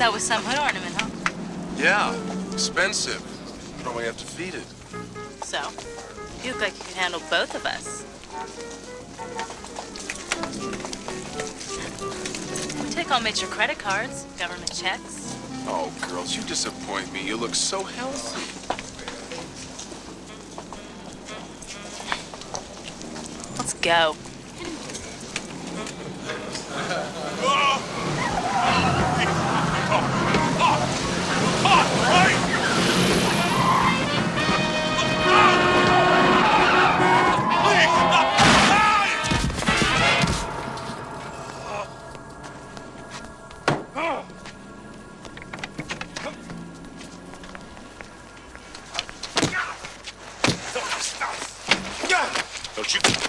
toe with some hood ornament, huh? Yeah, expensive. Probably have to feed it. So, you look like you could handle both of us. We take all major credit cards, government checks. Oh, girls, you disappoint me. You look so healthy. Let's go.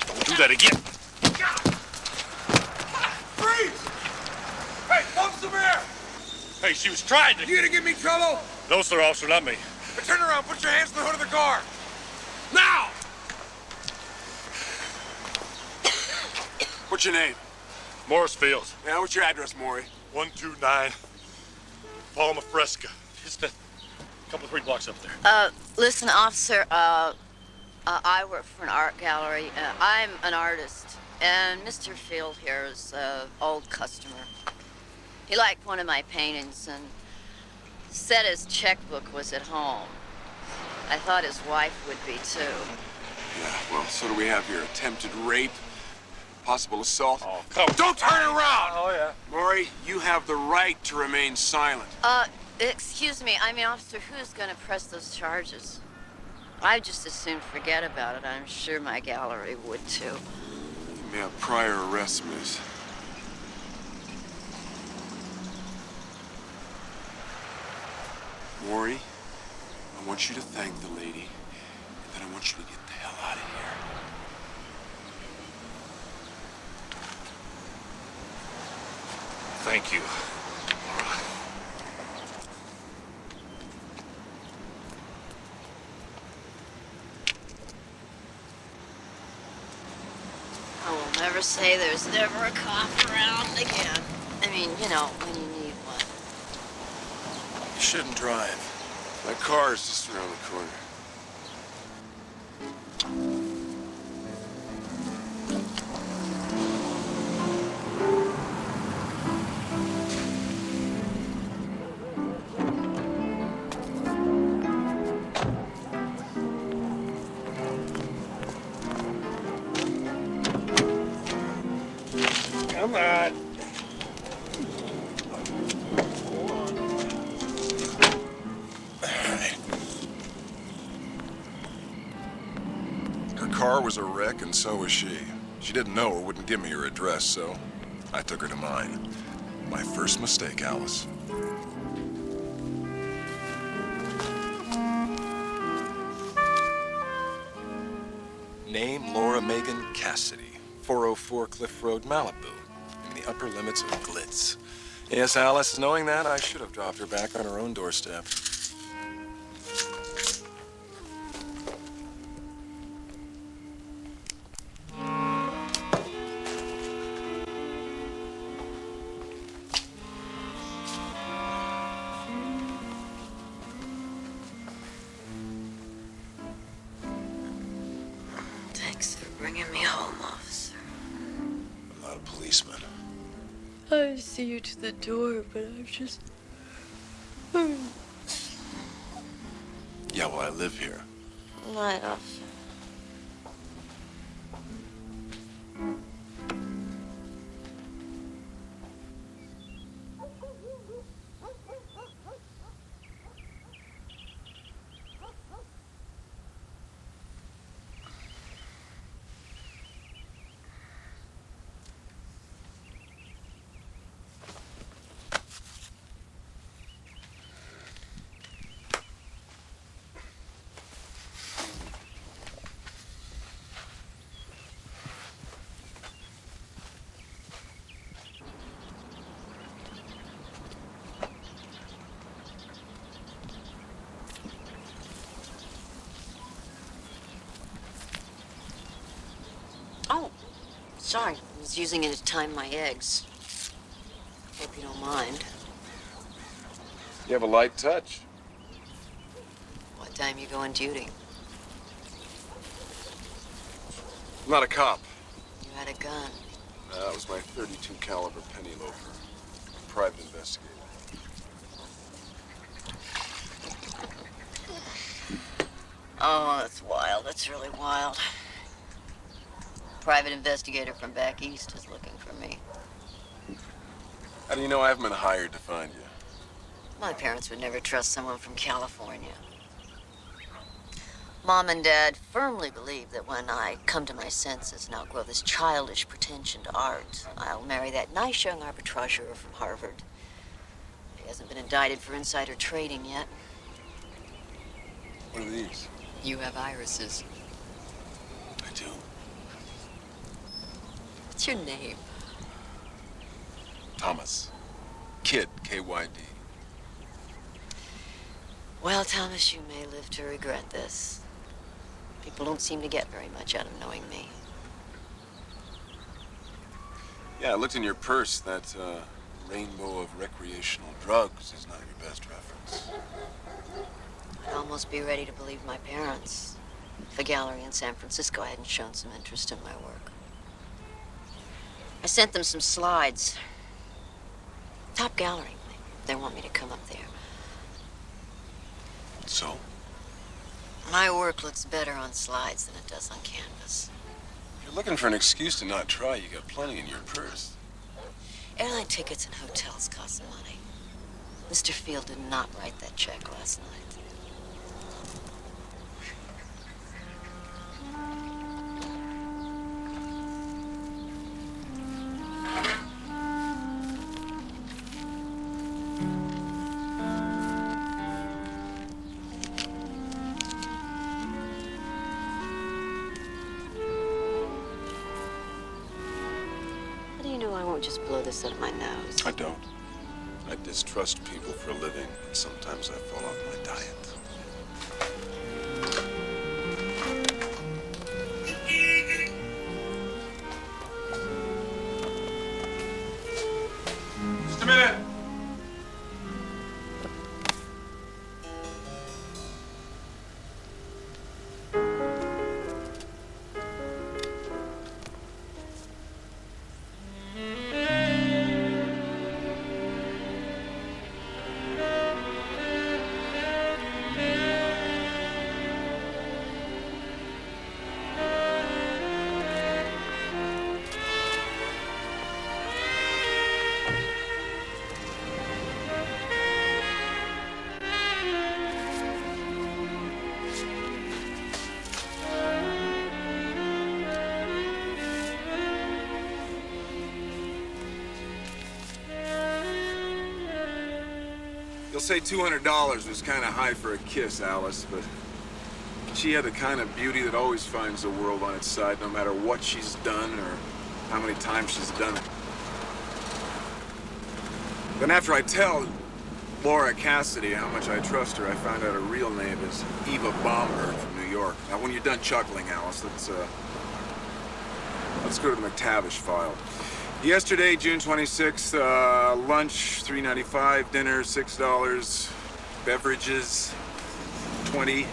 Don't do that again. Freeze! Hey, pump some air! Hey, she was trying to... You gonna give me trouble? No, sir, officer, not me. But turn around, put your hands on the hood of the car. Now! What's your name? Morris Fields. Yeah, what's your address, Maury? 129 Palma Fresca. Just a couple, 3 blocks up there. Listen, officer, I work for an art gallery. I'm an artist, and Mr. Field here is an old customer. He liked one of my paintings and said his checkbook was at home. I thought his wife would be, too. Yeah, well, so do we have here. Attempted rape, possible assault. Oh, come on. Don't turn around! Oh, yeah. Maury, you have the right to remain silent. Excuse me, officer, who's gonna press those charges? I'd just as soon forget about it. I'm sure my gallery would, too. You may have prior arrests, miss. Maury, I want you to thank the lady, and then I want you to get the hell out of here. Thank you. I will never say there's never a cop around again. I mean, you know, when you need one. You shouldn't drive. My car is just around the corner. Come on. Her car was a wreck, and so was she. She didn't know or wouldn't give me her address, so I took her to mine. My first mistake, Alice. Name Laura Megan Cassidy, 404 Cliff Road, Malibu, in the upper limits of glitz. Yes, Alice, knowing that, I should have dropped her back on her own doorstep. Thanks for bringing me home, officer. I'm not a policeman. I see you to the door, but I'm just... Yeah, well, I live here. Night, officer. Oh, sorry. I was using it to time my eggs. Hope you don't mind. You have a light touch. What time you go on duty? I'm not a cop. You had a gun. That was my .32 caliber penny loafer. Private investigator. Oh, that's wild. That's really wild. Private investigator from back east is looking for me. How do you know I haven't been hired to find you? My parents would never trust someone from California. Mom and Dad firmly believe that when I come to my senses and outgrow this childish pretension to art, I'll marry that nice young arbitrageur from Harvard. He hasn't been indicted for insider trading yet. What are these? You have irises. I do. What's your name? Thomas. Kid, K-Y-D. Well, Thomas, you may live to regret this. People don't seem to get very much out of knowing me. Yeah, I looked in your purse. That rainbow of recreational drugs is not your best reference. I'd almost be ready to believe my parents if a gallery in San Francisco hadn't shown some interest in my work. I sent them some slides. Top gallery. They want me to come up there. So? My work looks better on slides than it does on canvas. You're looking for an excuse to not try. You got plenty in your purse. Airline tickets and hotels cost money. Mr. Field did not write that check last night. Just blow this up my nose. I don't. I distrust people for a living, and sometimes I fall off my diet. Just a minute! You'll say $200 was kind of high for a kiss, Alice, but she had the kind of beauty that always finds the world on its side, no matter what she's done or how many times she's done it. Then after I tell Laura Cassidy how much I trust her, I found out her real name is Eva Bomberg from New York. Now, when you're done chuckling, Alice, let's go to the McTavish file. Yesterday, June 26th, lunch, $3.95, dinner, $6, beverages, $20.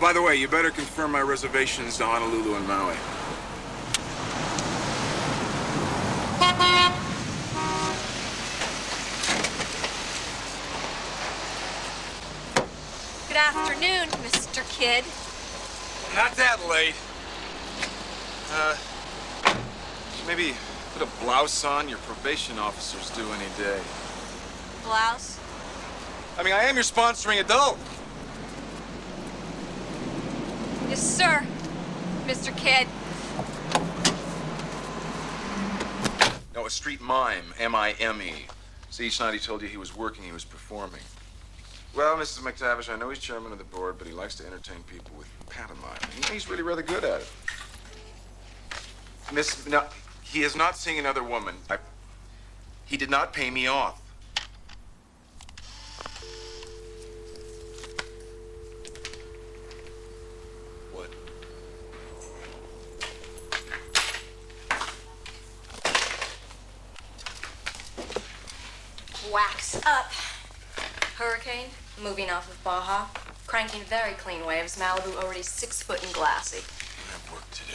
By the way, you better confirm my reservations to Honolulu and Maui. Good afternoon, Mr. Kidd. Not that late. Maybe put a blouse on. Your probation officers do any day. Blouse? I mean, I am your sponsoring adult. Yes, sir, Mr. Kidd. No, a street mime, M-I-M-E. See, each night he told you he was working, he was performing. Well, Mrs. McTavish, I know he's chairman of the board, but he likes to entertain people with pantomime. And he's really rather good at it. No, he is not seeing another woman. He did not pay me off. What? Wax up. Hurricane, moving off of Baja, cranking very clean waves. Malibu already 6 foot and glassy. I have work to do.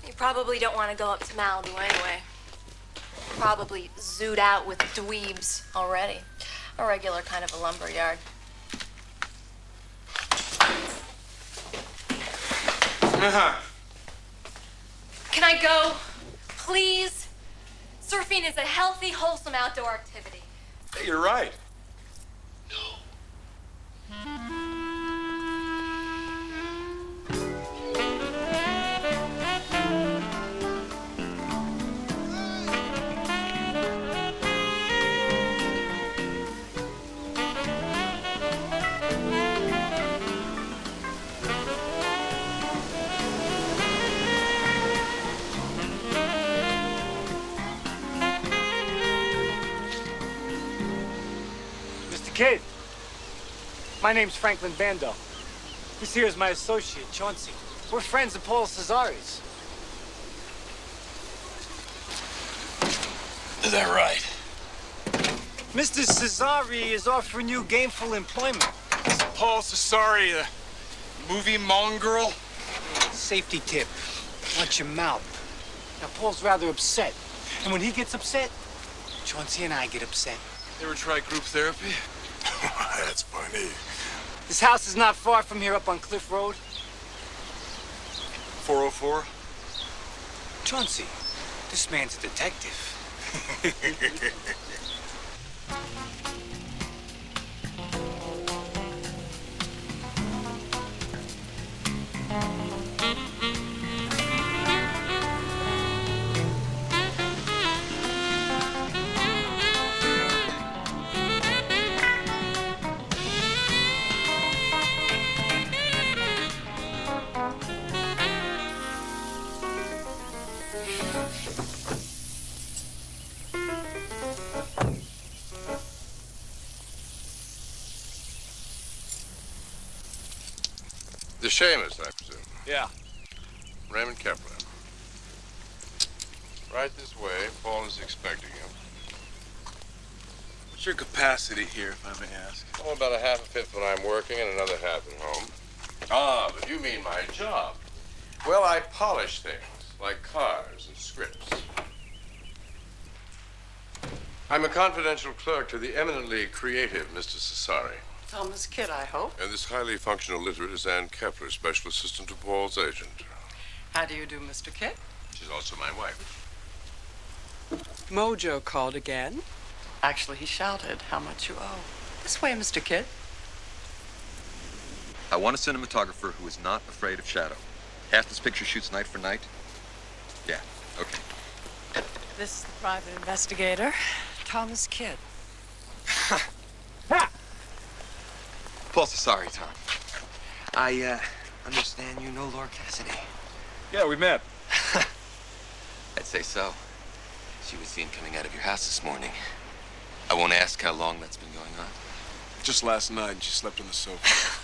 You probably don't want to go up to Malibu anyway. Probably zooed out with dweebs already. A regular kind of a lumberyard. Can I go? Please? Surfing is a healthy, wholesome outdoor activity. Hey, you're right. Kid, my name's Franklin Bando. This here is my associate, Chauncey. We're friends of Paul Cesari's. Is that right? Mr. Cesari is offering you gainful employment. Paul Cesari, the movie mongrel? Safety tip, watch your mouth. Now, Paul's rather upset. And when he gets upset, Chauncey and I get upset. You ever try group therapy? That's funny. This house is not far from here up on Cliff Road. 404? Chauncey, this man's a detective. The Seamus, I presume. Yeah. Raymond Kepler. Right this way. Paul is expecting you. What's your capacity here, if I may ask? Oh, about a half a fifth when I'm working and another half at home. Ah, but you mean my job. Well, I polish things, like cars and scripts. I'm a confidential clerk to the eminently creative Mr. Cesari. Thomas Kidd, I hope. And this highly functional literate is Ann Kepler, special assistant to Paul's agent. How do you do, Mr. Kidd? She's also my wife. Mojo called again. Actually, he shouted how much you owe. This way, Mr. Kidd. I want a cinematographer who is not afraid of shadow. Half this picture shoots night for night? Yeah, okay. This is the private investigator, Thomas Kidd. Paul Cesari, Tom. I understand you know Laura Cassidy. Yeah, we met. I'd say so. She was seen coming out of your house this morning. I won't ask how long that's been going on. Just last night, and she slept on the sofa.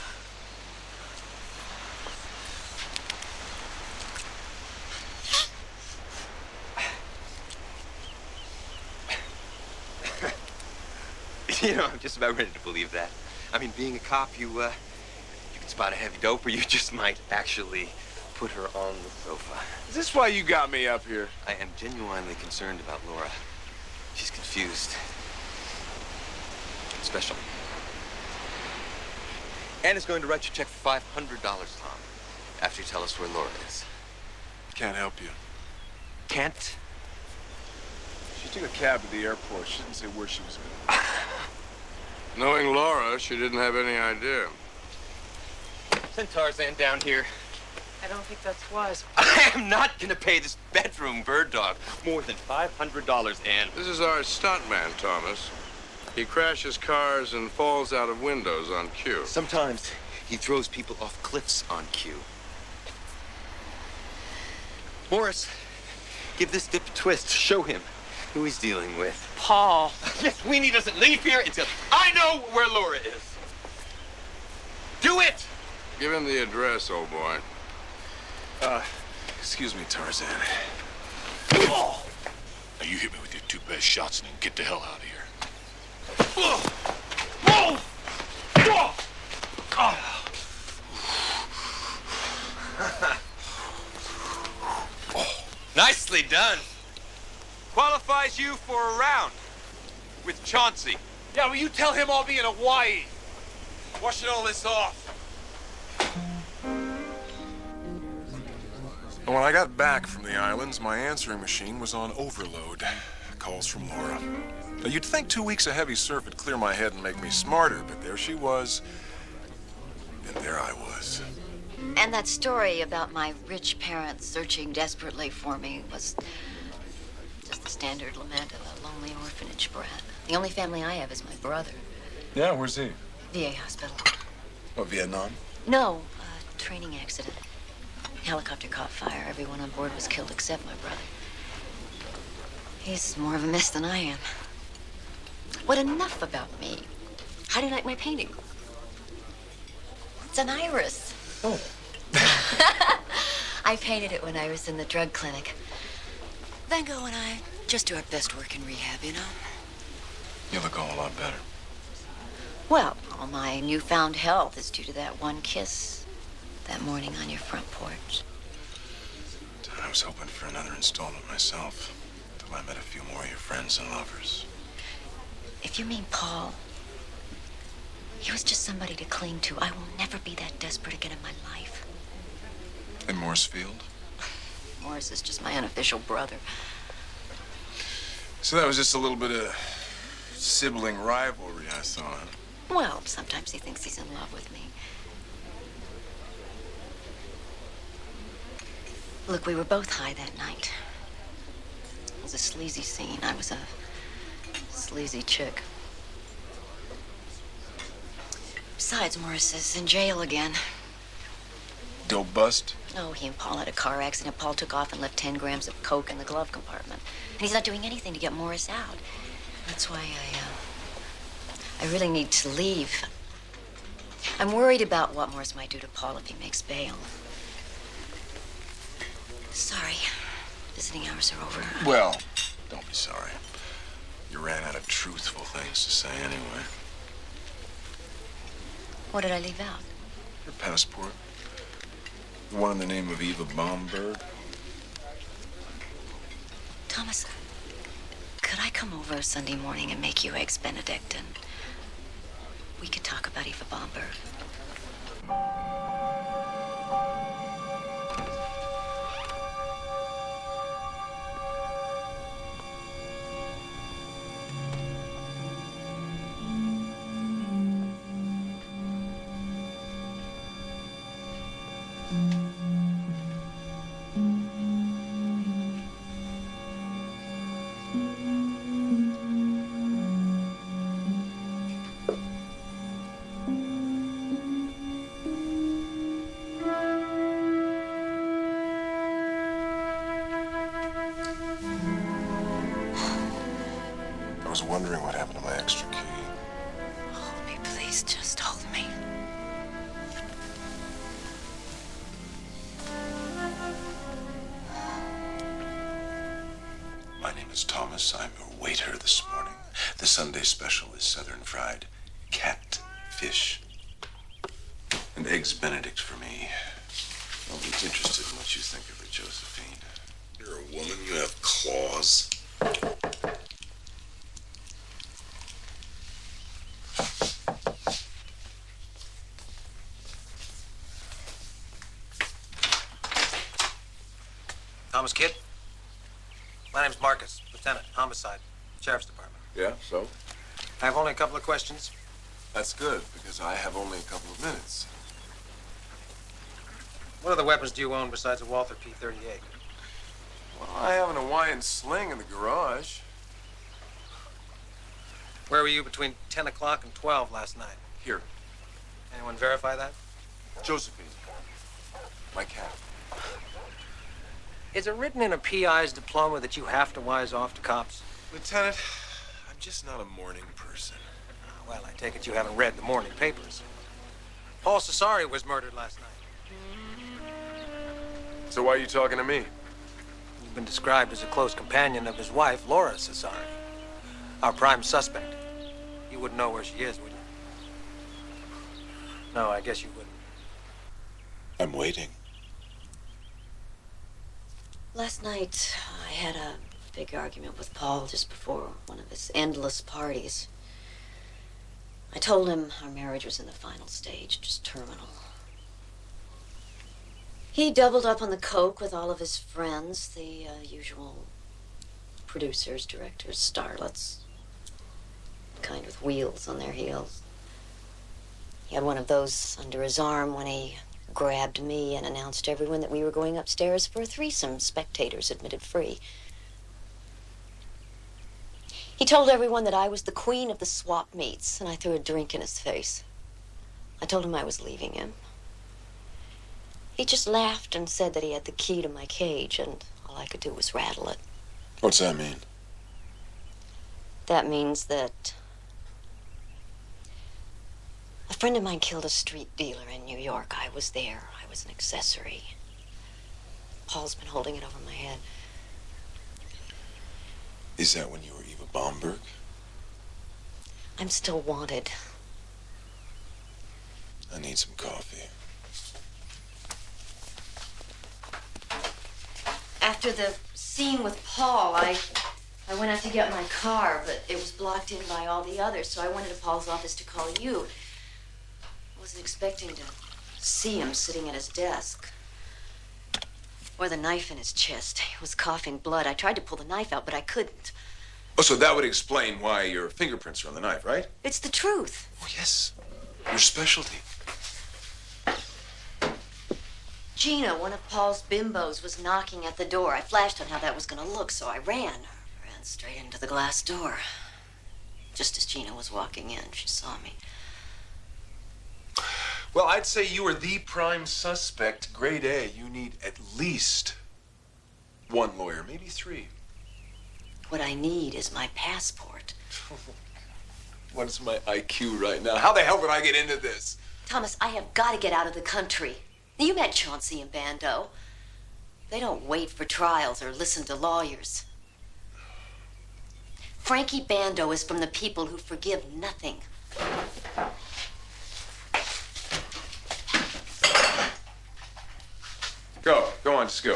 You know, I'm just about ready to believe that. I mean, being a cop, you can spot a heavy dope, or you just might actually put her on the sofa. Is this why you got me up here? I am genuinely concerned about Laura. She's confused. Special. Ann is going to write you a check for $500, Tom, after you tell us where Laura is. Can't help you. Can't? She took a cab to the airport. She didn't say where she was going. Knowing Laura, she didn't have any idea. Send Tarzan down here. I don't think that's wise. I am not going to pay this bedroom bird dog more than $500, Ann. This is our stuntman, Thomas. He crashes cars and falls out of windows on cue. Sometimes he throws people off cliffs on cue. Morris, give this dip a twist. Show him who he's dealing with. Paul. Yes, Weenie doesn't leave here until I know where Laura is. Do it! Give him the address, old boy. Excuse me, Tarzan. Now you hit me with your two best shots and then get the hell out of here. Nicely done. Qualifies you for a round with Chauncey. Yeah, will you tell him I'll be in Hawaii? Washing all this off. When I got back from the islands, my answering machine was on overload. Calls from Laura. Now, you'd think 2 weeks of heavy surf would clear my head and make me smarter, but there she was, and there I was. And that story about my rich parents searching desperately for me was just the standard lament of a lonely orphanage brat. The only family I have is my brother. Yeah, where's he? VA hospital. What, Vietnam? No, a training accident. Helicopter caught fire. Everyone on board was killed except my brother. He's more of a mess than I am. What enough about me? How do you like my painting? It's an iris. Oh. I painted it when I was in the drug clinic. Van Gogh and I just do our best work in rehab, you know? You look a whole lot better. Well, all my newfound health is due to that one kiss that morning on your front porch. I was hoping for another installment myself, until I met a few more of your friends and lovers. If you mean Paul, he was just somebody to cling to. I will never be that desperate again in my life. In Morsefield? Morris is just my unofficial brother. So that was just a little bit of sibling rivalry I saw. Huh? Well, sometimes he thinks he's in love with me. Look, we were both high that night. It was a sleazy scene. I was a sleazy chick. Besides, Morris is in jail again. Dope bust? Oh, he and Paul had a car accident. Paul took off and left 10 grams of coke in the glove compartment. And he's not doing anything to get Morris out. That's why I really need to leave. I'm worried about what Morris might do to Paul if he makes bail. Sorry. Visiting hours are over. Well, don't be sorry. You ran out of truthful things to say anyway. What did I leave out? Your passport. The one in the name of Eva Baumberg. Thomas, could I come over Sunday morning and make you eggs Benedict, and we could talk about Eva Baumberg? I was wondering what happened to my extra key. Hold me, please. Just hold me. My name is Thomas. I'm a waiter this morning. The Sunday special is southern fried catfish. And eggs Benedict for me. Nobody's interested in what you think of her, Josephine. You're a woman. You have claws. Thomas Kidd? My name's Marcus, Lieutenant, Homicide, Sheriff's Department. Yeah, so? I have only a couple of questions. That's good, because I have only a couple of minutes. What other weapons do you own besides a Walther P-38? Well, I have an Hawaiian sling in the garage. Where were you between 10 o'clock and 12 last night? Here. Anyone verify that? Josephine. My cat. Is it written in a PI's diploma that you have to wise off to cops? Lieutenant, I'm just not a morning person. Well, I take it you haven't read the morning papers. Paul Cesari was murdered last night. So why are you talking to me? You've been described as a close companion of his wife, Laura Cesari, our prime suspect. You wouldn't know where she is, would you? No, I guess you wouldn't. I'm waiting. Last night, I had a big argument with Paul just before one of his endless parties. I told him our marriage was in the final stage, just terminal. He doubled up on the coke with all of his friends, the usual producers, directors, starlets. Kind with wheels on their heels. He had one of those under his arm when he grabbed me and announced to everyone that we were going upstairs for a threesome, spectators admitted free. He told everyone that I was the queen of the swap meets, and I threw a drink in his face. I told him I was leaving him. He just laughed and said that he had the key to my cage, and all I could do was rattle it. What's that mean? That means that a friend of mine killed a street dealer in New York. I was there. I was an accessory. Paul's been holding it over my head. Is that when you were Eva Bomberg? I'm still wanted. I need some coffee. After the scene with Paul, I went out to get my car, but it was blocked in by all the others, so I went into Paul's office to call you. I wasn't expecting to see him sitting at his desk. Or the knife in his chest. He was coughing blood. I tried to pull the knife out, but I couldn't. Oh, so that would explain why your fingerprints are on the knife, right? It's the truth. Oh, yes. Your specialty. Gina, one of Paul's bimbos, was knocking at the door. I flashed on how that was going to look, so I ran straight into the glass door. Just as Gina was walking in, she saw me. Well, I'd say you are the prime suspect, grade A. You need at least one lawyer, maybe three. What I need is my passport. What's my IQ right now? How the hell did I get into this? Thomas, I have got to get out of the country. You met Chauncey and Bando. They don't wait for trials or listen to lawyers. Frankie Bando is from the people who forgive nothing. Go on, just go.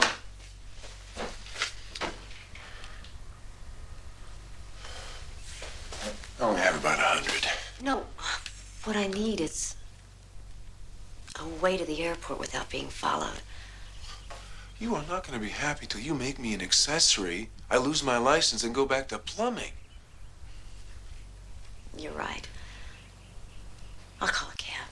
I only have about 100. No, what I need is a way to the airport without being followed. You are not going to be happy till you make me an accessory. I lose my license and go back to plumbing. You're right. I'll call a cab.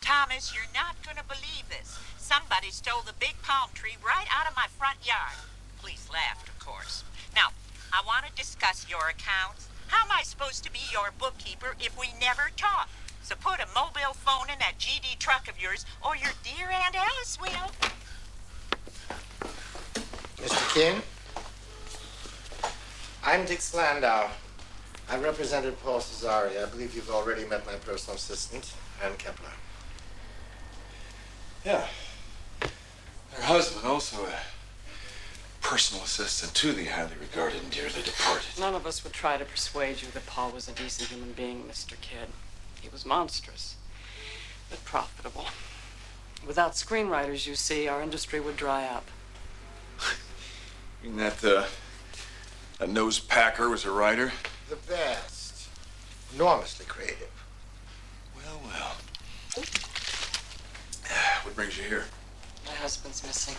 Thomas, you're not going to believe this. Somebody stole the big palm tree right out of my front yard. Police laughed, of course. Now, I want to discuss your accounts. How am I supposed to be your bookkeeper if we never talk? So put a mobile phone in that GD truck of yours, or your dear Aunt Alice will. Mr. King, I'm Dick Slandau. I represented Paul Cesare. I believe you've already met my personal assistant, Ann Kepler. Yeah. Her husband, also a personal assistant to the highly regarded and dearly departed. None of us would try to persuade you that Paul was a decent human being, Mr. Kidd. He was monstrous, but profitable. Without screenwriters, you see, our industry would dry up. You mean that nose packer was a writer? The best. Enormously creative. Well, well. What brings you here? My husband's missing.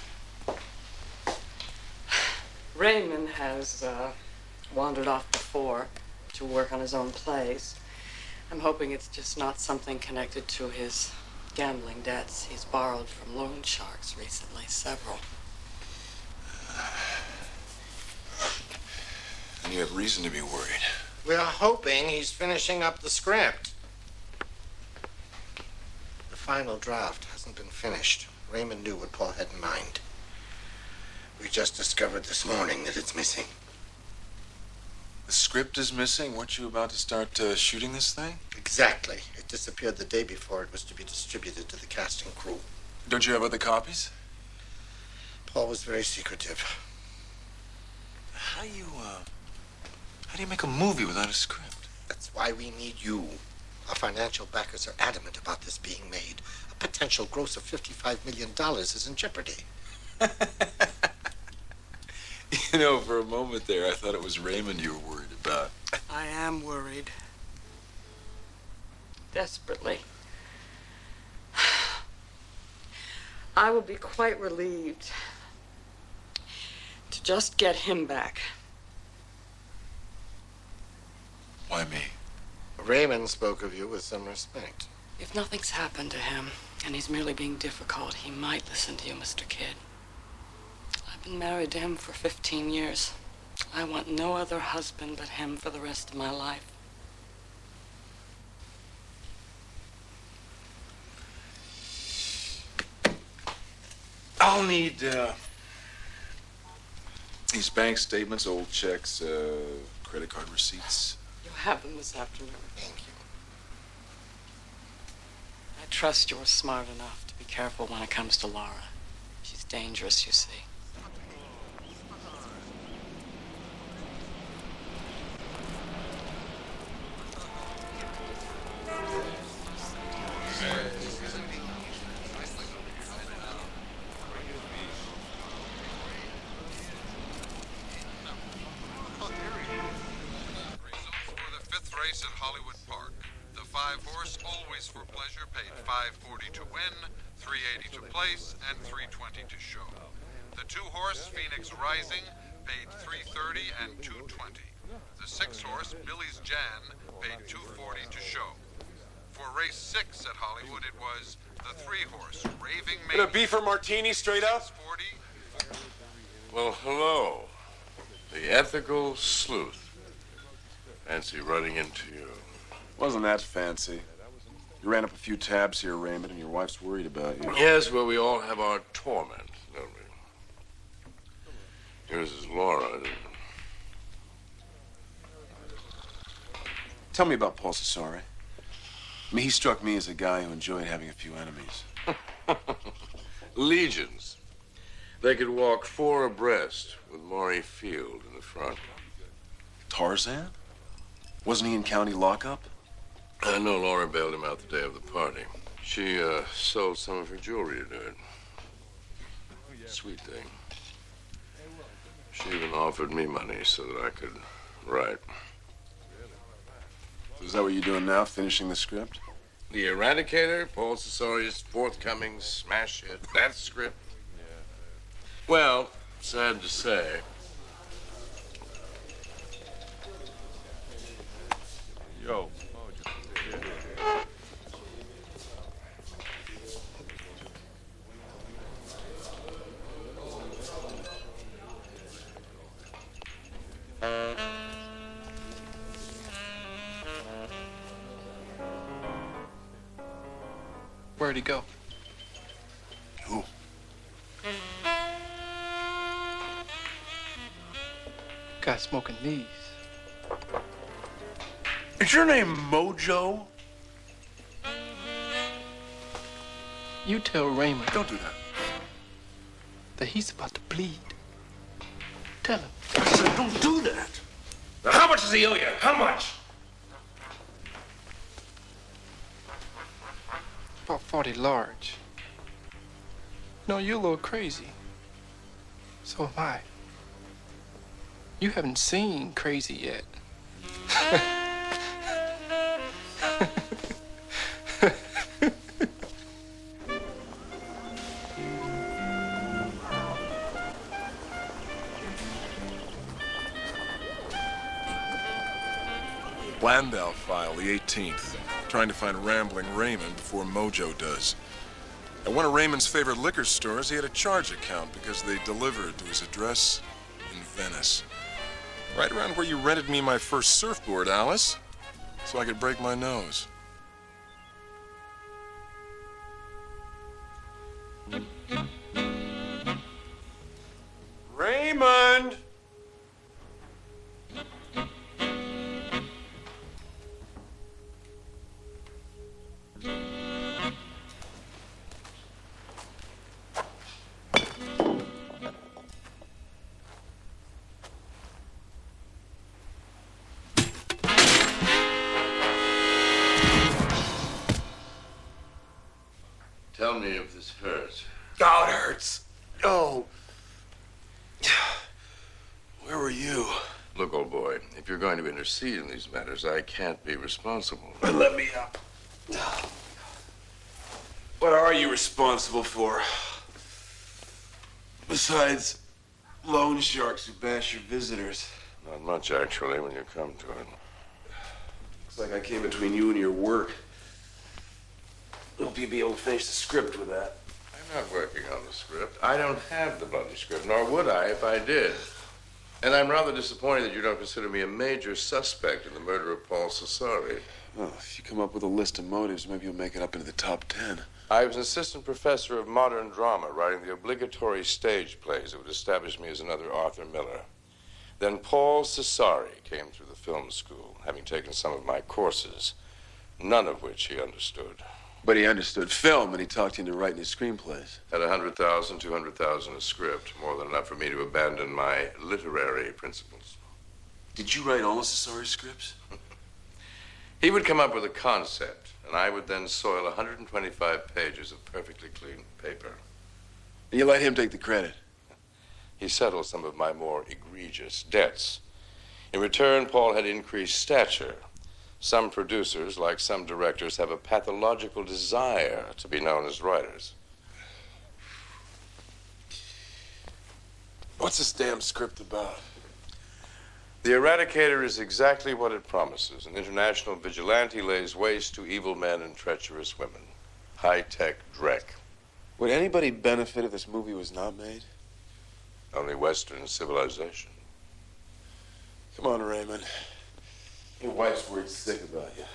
Raymond has wandered off before to work on his own plays. I'm hoping it's just not something connected to his gambling debts. He's borrowed from loan sharks recently, several. And you have reason to be worried. We're hoping he's finishing up the script. The final draft hasn't been finished. Raymond knew what Paul had in mind. We just discovered this morning that it's missing. The script is missing? Weren't you about to start shooting this thing? Exactly. It disappeared the day before it was to be distributed to the casting crew. Don't you have other copies? Paul was very secretive. How do you make a movie without a script? That's That's why we need you. Our financial backers are adamant about this being made. A potential gross of $55 million is in jeopardy. You know, for a moment there, I thought it was Raymond you were worried about. I am worried. Desperately. I will be quite relieved to just get him back. Why me? Raymond spoke of you with some respect. If nothing's happened to him, and he's merely being difficult, he might listen to you, Mr. Kidd. I've been married to him for 15 years. I want no other husband but him for the rest of my life. I'll need, these bank statements, old checks, credit card receipts. You'll have them this afternoon. Thank you. I trust you're smart enough to be careful when it comes to Laura. She's dangerous, you see. Race at Hollywood Park. The 5-horse, always for pleasure, paid $5.40 to win, $3.80 to place, and $3.20 to show. The 2-horse, Phoenix Rising, paid $3.30 and $2.20. The 6-horse, Billy's Jan, paid $2.40 to show. For race 6 at Hollywood, it was the 3-horse, Raving Maiden. And a beef or martini straight up? Well, hello. The ethical sleuth. Fancy running into you. Wasn't that fancy? You ran up a few tabs here, Raymond, and your wife's worried about you. Yes, well, we all have our torment, don't we? Yours is Laura. Tell me about Paul Cesare. I mean, he struck me as a guy who enjoyed having a few enemies. Legions. They could walk 4 abreast with Maury Field in the front. Tarzan? Wasn't he in county lockup? I know Laura bailed him out the day of the party. She sold some of her jewelry to do it. Sweet thing. She even offered me money so that I could write. Is that what you're doing now, finishing the script? The Eradicator, Paul Cesare's forthcoming smash hit. That script? Well, sad to say, Yo. Where'd he go? Who? Guy smoking these. Is your name Mojo? You tell Raymond. Don't do that. That he's about to bleed. Tell him. I said, don't do that. Now, how much does he owe you? How much? About 40 large. No, you're a little crazy. So am I. You haven't seen crazy yet. Landau file, the 18th. Trying to find Rambling Raymond before Mojo does. At one of Raymond's favorite liquor stores, he had a charge account because they delivered to his address in Venice. Right around where you rented me my first surfboard, Alice, so I could break my nose. Raymond! Tell me if this hurts. Oh, it hurts. Oh. Where were you? Look, old boy, if you're going to intercede in these matters, I can't be responsible. Let me up. What are you responsible for? Besides loan sharks who bash your visitors. Not much, actually, when you come to it. Looks like I came between you and your work. Hope you'll be able to finish the script with that. I'm not working on the script. I don't have the bloody script, nor would I if I did. And I'm rather disappointed that you don't consider me a major suspect in the murder of Paul Cesari. Well, if you come up with a list of motives, maybe you'll make it up into the top 10. I was an assistant professor of modern drama, writing the obligatory stage plays that would establish me as another Arthur Miller. Then Paul Cesari came through the film school, having taken some of my courses, none of which he understood. But he understood film, and he talked you into writing his screenplays. At 100,000, 200,000 a script, more than enough for me to abandon my literary principles. Did you write all of Cesari's scripts? He would come up with a concept, and I would then soil 125 pages of perfectly clean paper. And you let him take the credit? He settled some of my more egregious debts. In return, Paul had increased stature. Some producers, like some directors, have a pathological desire to be known as writers. What's this damn script about? The Eradicator is exactly what it promises. An international vigilante lays waste to evil men and treacherous women. High-tech dreck. Would anybody benefit if this movie was not made? Only Western civilization. Come on, Raymond. Your wife's worried sick about you.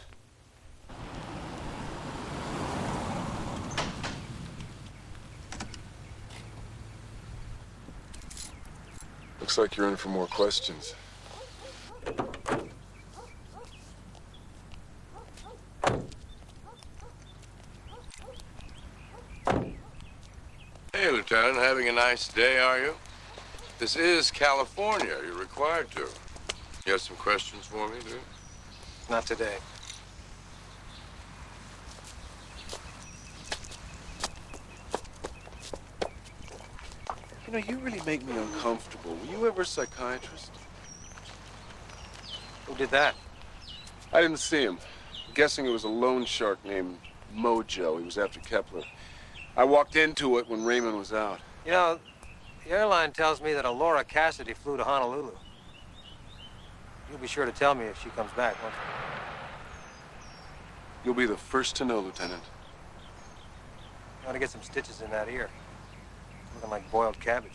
Looks like you're in for more questions. Hey, Lieutenant, having a nice day, are you? This is California. You're required to. You have some questions for me, do you? Not today. You know, you really make me uncomfortable. Were you ever a psychiatrist? Who did that? I didn't see him. I'm guessing it was a loan shark named Mojo. He was after Kepler. I walked into it when Raymond was out. You know, the airline tells me that a Laura Cassidy flew to Honolulu. You'll be sure to tell me if she comes back, won't you? You'll be the first to know, Lieutenant. I want to get some stitches in that ear. Looking like boiled cabbage.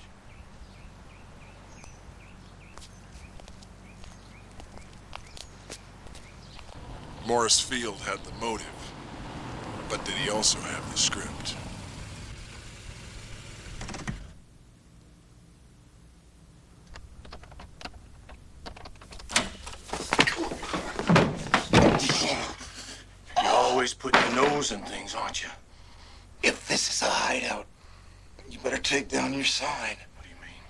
Morris Field had the motive, but did he also have the script? You always put your nose in things, aren't you? If this is a hideout, you better take down your sign. What do you mean?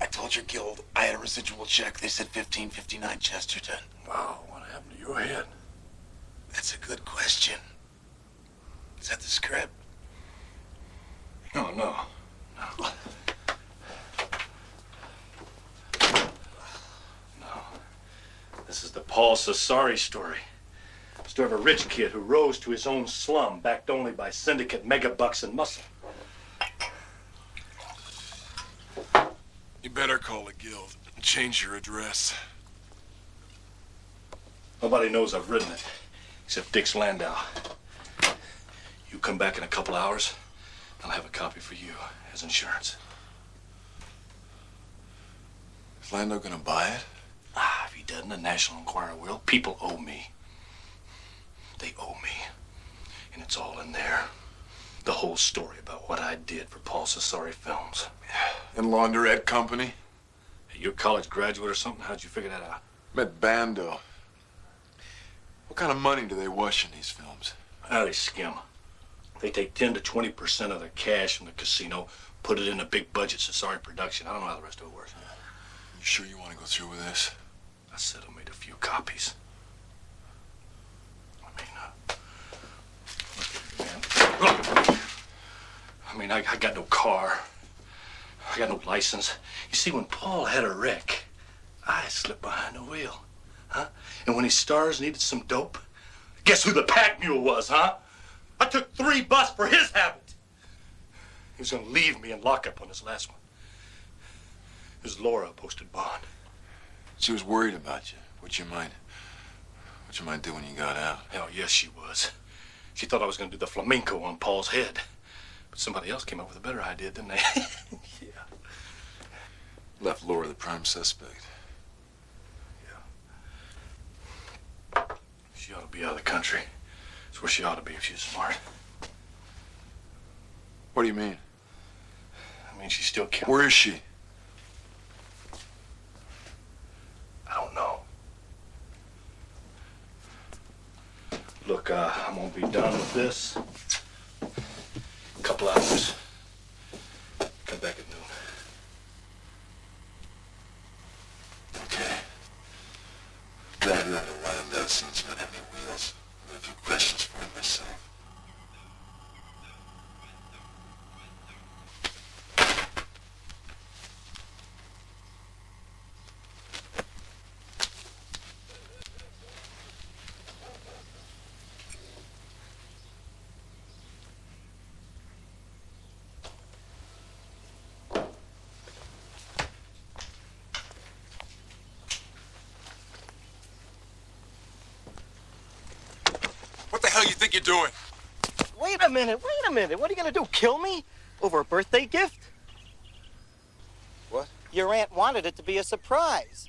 I told your guild I had a residual check. They said 1559 Chesterton. Wow, what happened to your head? That's a good question. Is that the script? No. No. This is the Paul Cesari story. Story of a rich kid who rose to his own slum, backed only by syndicate megabucks and muscle. You better call the guild and change your address. Nobody knows I've written it, except Dix Landau. You come back in a couple hours, I'll have a copy for you as insurance. Is Landau gonna buy it? If he doesn't, the National Enquirer will. People owe me. They owe me. And it's all in there. The whole story about what I did for Paul Cesari Films. And Laundrette Company? Hey, you're a college graduate or something? How'd you figure that out? Met Bando. What kind of money do they wash in these films? They skim. They take 10 to 20% of their cash from the casino, put it in a big budget Cesari production. I don't know how the rest of it works. You sure you want to go through with this? I said I made a few copies. I mean, look at me, man. Look. I mean, I got no car. I got no license. You see, when Paul had a wreck, I slipped behind the wheel, huh? And when his stars needed some dope, guess who the pack mule was, huh? I took $3 for his habit. He was gonna leave me in lockup on his last one. His Laura posted bond. She was worried about you. What'd your mind do when you got out? Hell, yes, she was. She thought I was gonna do the flamenco on Paul's head. But somebody else came up with a better idea, didn't they? Yeah. Left Laura the prime suspect. Yeah. She ought to be out of the country. It's where she ought to be if she's smart. What do you mean? I mean, she's still killing. Where is she? I don't know. Look, I'm gonna be done with this. A couple hours. Come back at noon. Okay. Glad you had a wild out since not having wheels. I have a few questions for him myself. What the hell you think you're doing? Wait a minute. What are you gonna do, kill me? Over a birthday gift? What? Your aunt wanted it to be a surprise.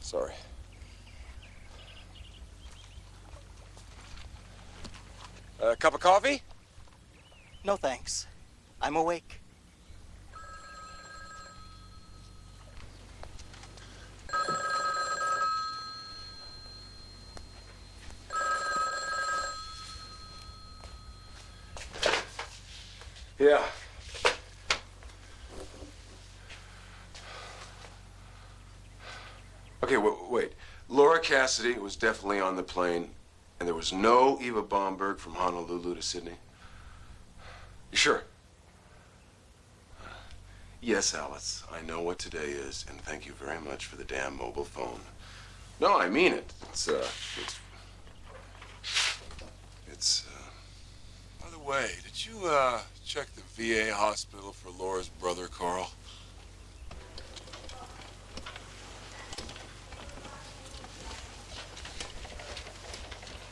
Sorry. A cup of coffee? No thanks. I'm awake. Yeah. Okay, wait. Laura Cassidy was definitely on the plane, and there was no Eva Bomberg from Honolulu to Sydney. You sure? Yes, Alice. I know what today is, and thank you very much for the damn mobile phone. No, I mean it. It's By the way, did you, check the VA hospital for Laura's brother, Carl?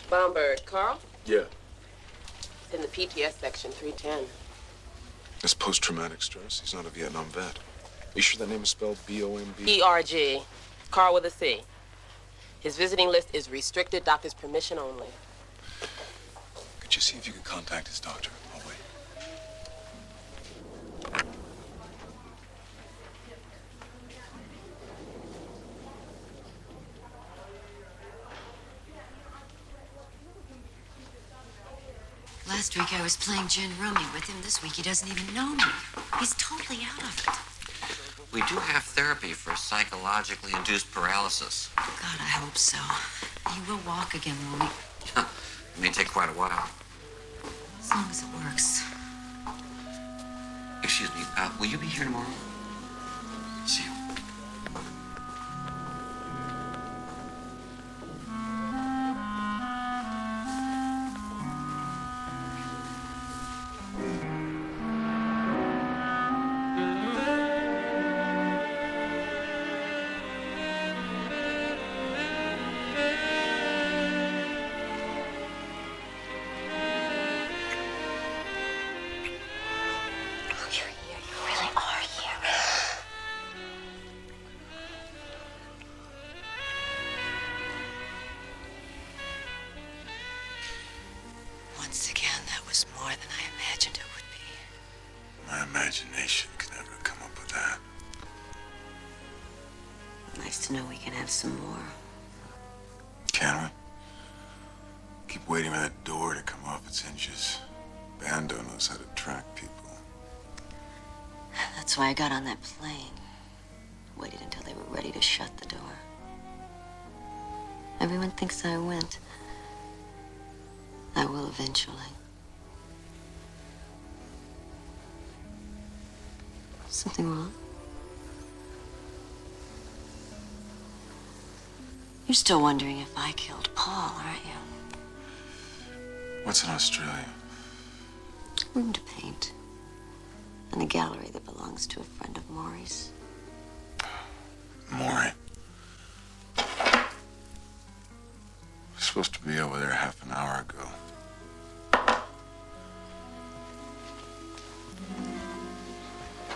Bomberg, Carl? Yeah. It's in the PTS section, 310. That's post-traumatic stress. He's not a Vietnam vet. You sure that name is spelled B-O-M-B? E-R-G. Carl with a C. His visiting list is restricted, doctor's permission only. Could you see if you could contact his doctor? I'll wait. Last week I was playing gin rummy with him. This week he doesn't even know me. He's totally out of it. We do have therapy for psychologically induced paralysis. God, I hope so. He will walk again, won't he? It may take quite a while. As long as it works. Excuse me, will you be here tomorrow? See you. Once again, that was more than I imagined it would be. My imagination could never come up with that. Nice to know we can have some more. Can we? Keep waiting for that door to come off its hinges. Bando knows how to track people. That's why I got on that plane. Waited until they were ready to shut the door. Everyone thinks I went. I will eventually. Something wrong? You're still wondering if I killed Paul, aren't you? What's in Australia? Room to paint. And a gallery that belongs to a friend of Maury's. Maury. Supposed to be over there half an hour ago.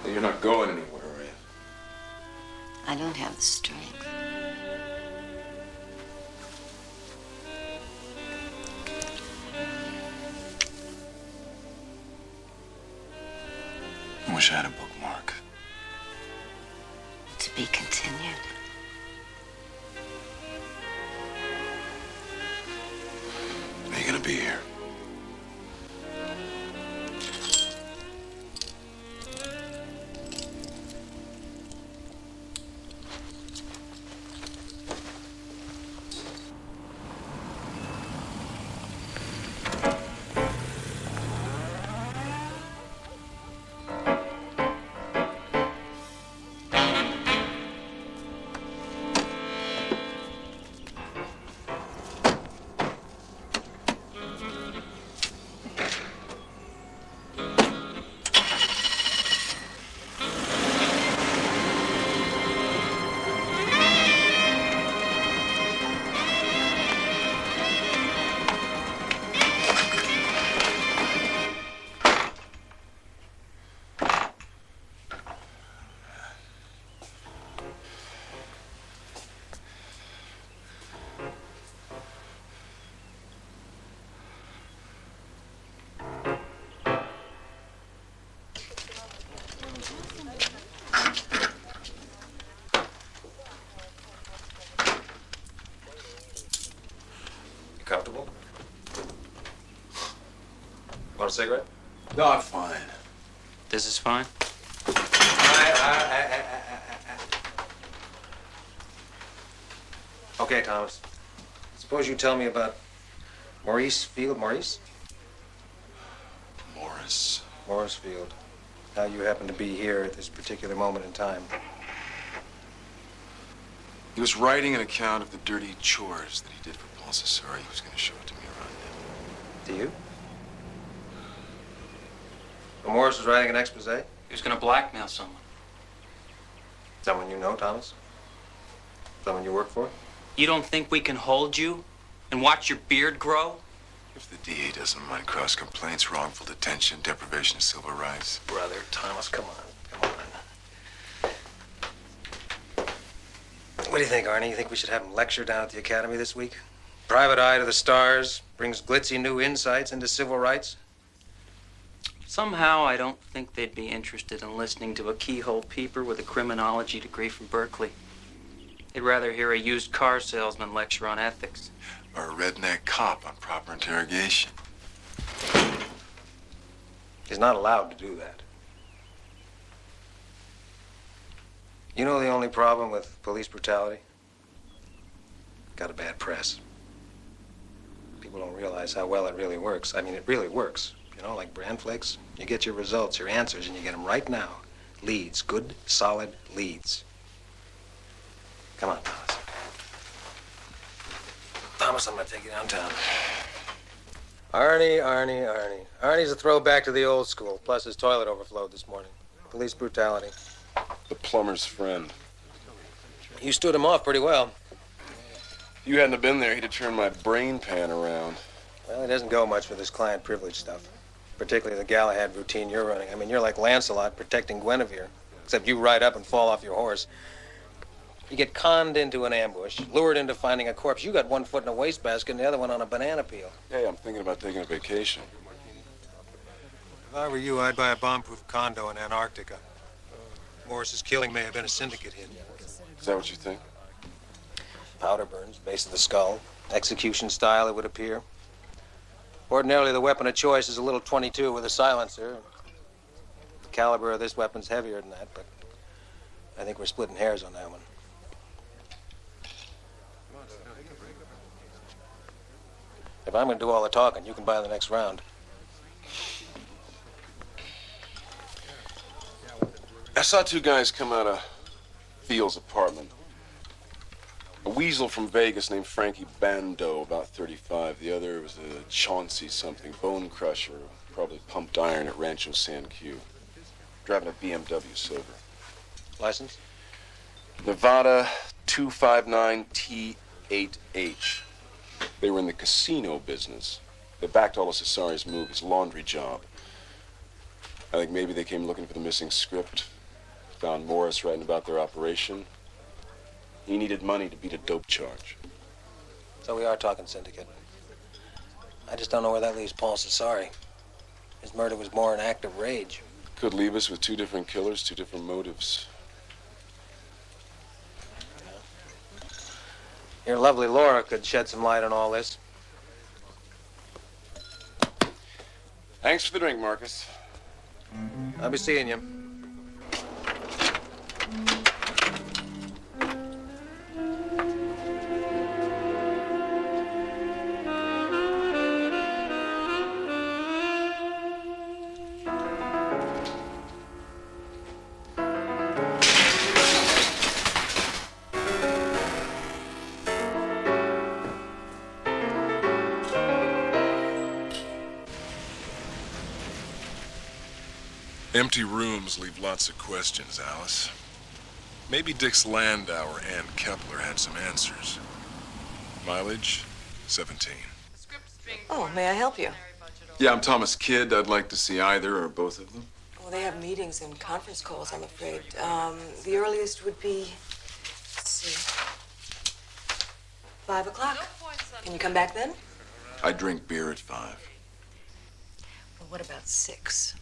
You're not going anywhere, are you? I don't have the strength. I wish I had a bookmark. To be continued. Are you gonna be here? Comfortable? Want a cigarette? No, I'm fine. This is fine? Okay, Thomas. Suppose you tell me about Maurice Field. Maurice? Morris Field. How you happen to be here at this particular moment in time. He was writing an account of the dirty chores that he did for Paul Cesare. He was going to show it to me around Do you? Well, Morris was writing an expose? He was going to blackmail someone. Someone you know, Thomas? Someone you work for? You don't think we can hold you and watch your beard grow? If the DA doesn't mind cross complaints, wrongful detention, deprivation of civil rights. Brother, Thomas, come on. Come on. What do you think, Arnie? You think we should have him lecture down at the Academy this week? Private eye to the stars, brings glitzy new insights into civil rights? Somehow I don't think they'd be interested in listening to a keyhole peeper with a criminology degree from Berkeley. They'd rather hear a used car salesman lecture on ethics. Or a redneck cop on proper interrogation. He's not allowed to do that. You know the only problem with police brutality? Got a bad press. People don't realize how well it really works. I mean, it really works. You know, like bran flakes. You get your results, your answers, and you get them right now. Leads. Good, solid leads. Come on, Thomas. Thomas, I'm gonna take you downtown. Arnie. Arnie's a throwback to the old school. Plus his toilet overflowed this morning. Police brutality. The plumber's friend. You stood him off pretty well. If you hadn't have been there, he'd have turned my brain pan around. Well, he doesn't go much for this client privilege stuff. Particularly the Galahad routine you're running. I mean, you're like Lancelot protecting Guinevere. Except you ride up and fall off your horse. You get conned into an ambush, lured into finding a corpse. You got one foot in a wastebasket and the other one on a banana peel. Hey, I'm thinking about taking a vacation. If I were you, I'd buy a bomb-proof condo in Antarctica. Morris's killing may have been a syndicate hit. Is that what you think? Powder burns, base of the skull. Execution style, it would appear. Ordinarily, the weapon of choice is a little .22 with a silencer. The caliber of this weapon's heavier than that, but I think we're splitting hairs on that one. If I'm gonna do all the talking, you can buy the next round. I saw two guys come out of Thiel's apartment. A weasel from Vegas named Frankie Bando, about 35. The other was a Chauncey something, bone crusher, probably pumped iron at Rancho San Q. Driving a BMW Silver. License? Nevada 259T8H. They were in the casino business. They backed all of Cesari's movies, laundry job. I think maybe they came looking for the missing script. Found Morris writing about their operation. He needed money to beat a dope charge. So we are talking syndicate. I just don't know where that leaves Paul Cesari. His murder was more an act of rage. Could leave us with two different killers, two different motives. Your lovely Laura could shed some light on all this. Thanks for the drink, Marcus. I'll be seeing you. Empty rooms leave lots of questions, Alice. Maybe Dix Landauer and Kepler had some answers. Mileage, 17. Oh, may I help you? Yeah, I'm Thomas Kidd. I'd like to see either or both of them. Well, they have meetings and conference calls, I'm afraid. The earliest would be, let's see, 5 o'clock. Can you come back then? I drink beer at 5. Well, what about 6?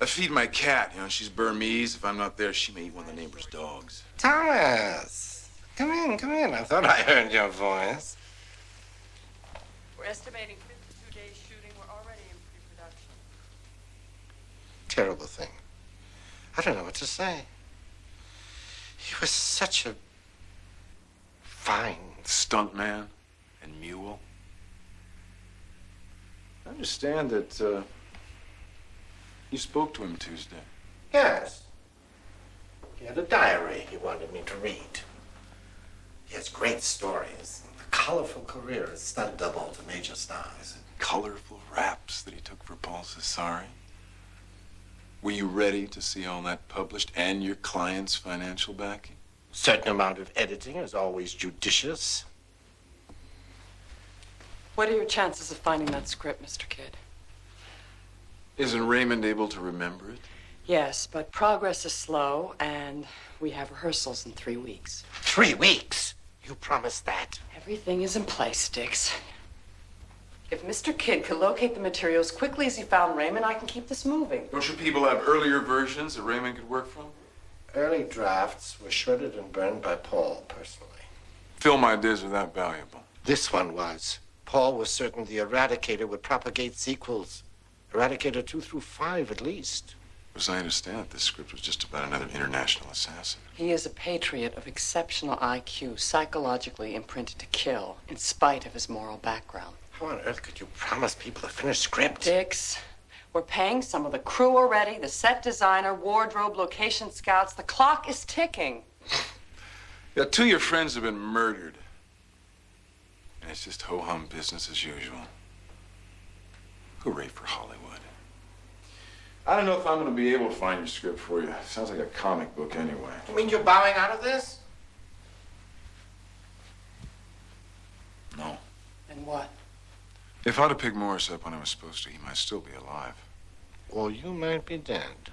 I feed my cat. You know, she's Burmese. If I'm not there, she may eat one of the neighbor's dogs. Thomas! Come in, come in. I thought I heard your voice. We're estimating 52 days shooting. We're already in pre-production. Terrible thing. I don't know what to say. He was such a fine Stuntman and mule. I understand that, you spoke to him Tuesday. Yes. He had a diary he wanted me to read. He has great stories. A colorful career as stunt double to major stars. Colorful raps that he took for Paul Cesari. Were you ready to see all that published and your client's financial backing? Certain amount of editing is always judicious. What are your chances of finding that script, Mr. Kidd? Isn't Raymond able to remember it? Yes, but progress is slow, and we have rehearsals in 3 weeks. 3 weeks? You promised that. Everything is in place, Dix. If Mr. Kidd could locate the material as quickly as he found Raymond, I can keep this moving. Don't your people have earlier versions that Raymond could work from? Early drafts were shredded and burned by Paul personally. Film ideas are that valuable. This one was. Paul was certain the Eradicator would propagate sequels. Eradicator 2 through 5 at least. As I understand it, this script was just about another international assassin. He is a patriot of exceptional IQ, psychologically imprinted to kill, in spite of his moral background. How on earth could you promise people a finished script? Dix, we're paying some of the crew already, the set designer, wardrobe, location scouts. The clock is ticking. Yeah, 2 of your friends have been murdered. And it's just ho-hum business as usual. Hooray for Hollywood. I don't know if I'm going to be able to find your script for you. Sounds like a comic book anyway. You mean you're bowing out of this? No. And what? If I'd have picked Morris up when I was supposed to, he might still be alive. Or you might be dead.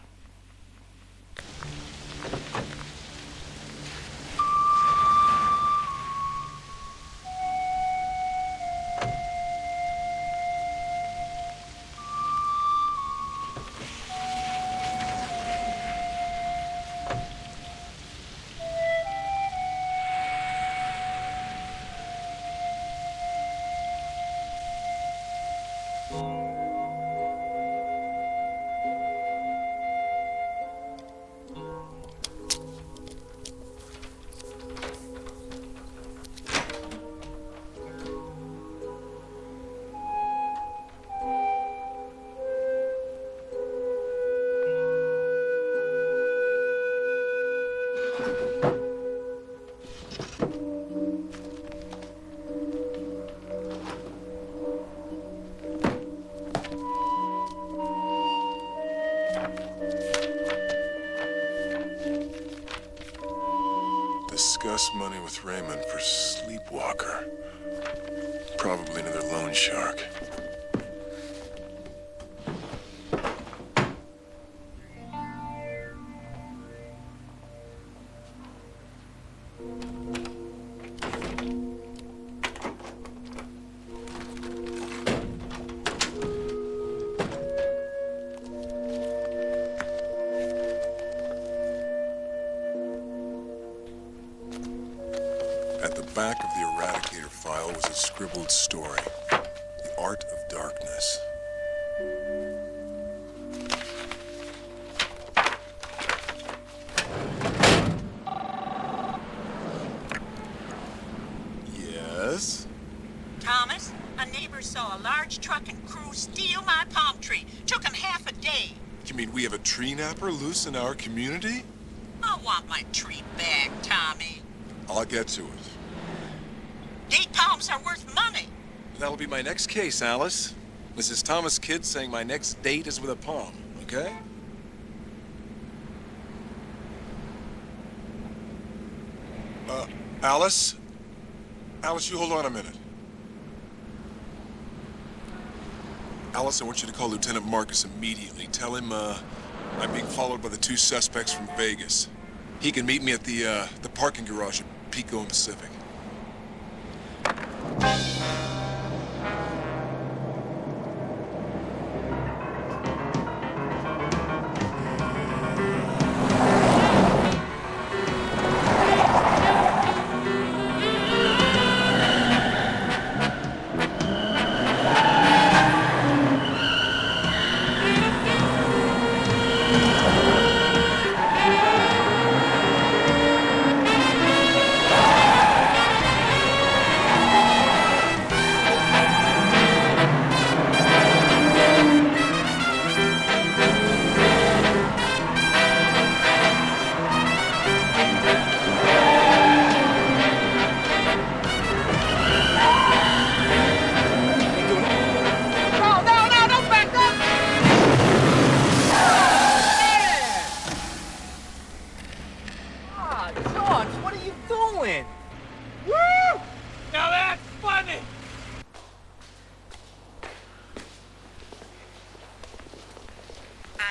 Discuss money with Raymond for Sleepwalker. Probably another loan shark. At the back of the Eradicator file was a scribbled story. The Art of Darkness. Yes? Thomas, a neighbor saw a large truck and crew steal my palm tree. Took him half a day. You mean we have a tree napper loose in our community? I want my tree back, Tommy. I'll get to it. Date palms are worth money. That'll be my next case, Alice. Mrs. Thomas Kidd saying my next date is with a palm, okay? Alice? Alice, you hold on a minute. Alice, I want you to call Lieutenant Marcus immediately. Tell him, I'm being followed by the two suspects from Vegas. He can meet me at the parking garage at Pico and Pacific.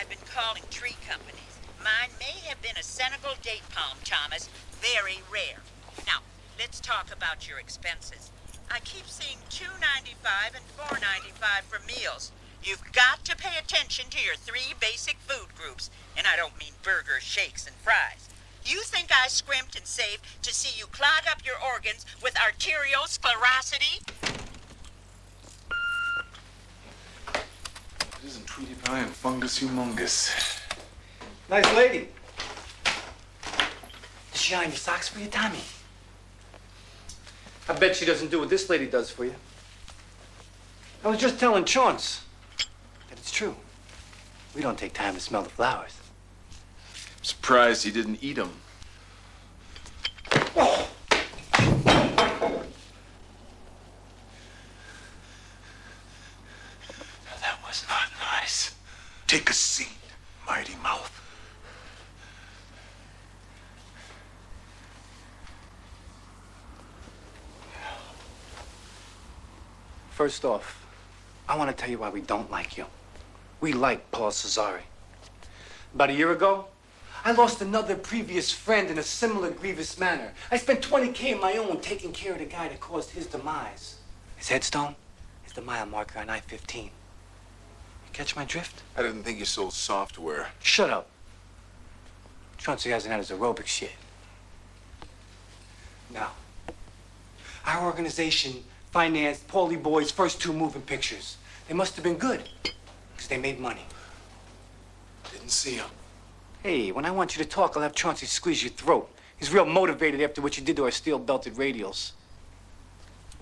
I've been calling tree companies. Mine may have been a Senegal date palm, Thomas. Very rare. Now, let's talk about your expenses. I keep seeing $2.95 and $4.95 for meals. You've got to pay attention to your three basic food groups. And I don't mean burgers, shakes, and fries. You think I scrimped and saved to see you clog up your organs with arteriosclerosity? It isn't Tweety Pie and Fungus Humongous. Nice lady. Does she iron your socks for you, Tommy? I bet she doesn't do what this lady does for you. I was just telling Chance that it's true. We don't take time to smell the flowers. I'm surprised he didn't eat them. Oh. That was not nice. Take a seat, mighty mouth. First off, I want to tell you why we don't like you. We like Paul Cesare. About a year ago, I lost another previous friend in a similar grievous manner. I spent $20K of my own taking care of the guy that caused his demise. His headstone is the mile marker on I-15. You catch my drift? I didn't think you sold software. Shut up. Chauncey hasn't had his aerobic shit. Now, our organization financed Paulie Boy's first 2 moving pictures. They must have been good, because they made money. Didn't see him. Hey, when I want you to talk, I'll have Chauncey squeeze your throat. He's real motivated after what you did to our steel-belted radials.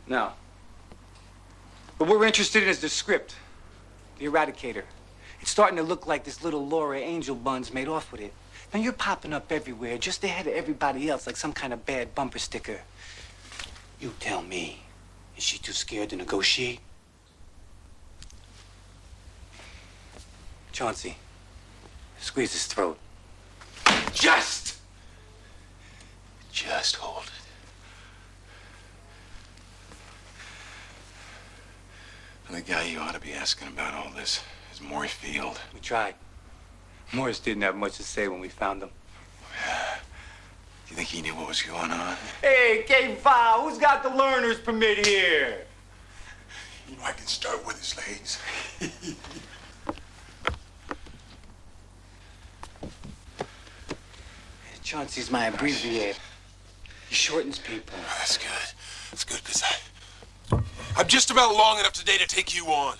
Now, what we're interested in is the script, the Eradicator. It's starting to look like this little Laura Angel Buns made off with it. Now, you're popping up everywhere, just ahead of everybody else, like some kind of bad bumper sticker. You tell me, is she too scared to negotiate? Chauncey, Squeeze his throat. Just hold it. And the guy you ought to be asking about all this is Maury Field. We tried. Morris didn't have much to say when we found him. You think he knew what was going on? Hey, K-File, who's got the learner's permit here? You know, I can start with his legs. Chauncey's my abbreviator. He shortens people. Oh, that's good. That's good, because I'm just about long enough today to take you on.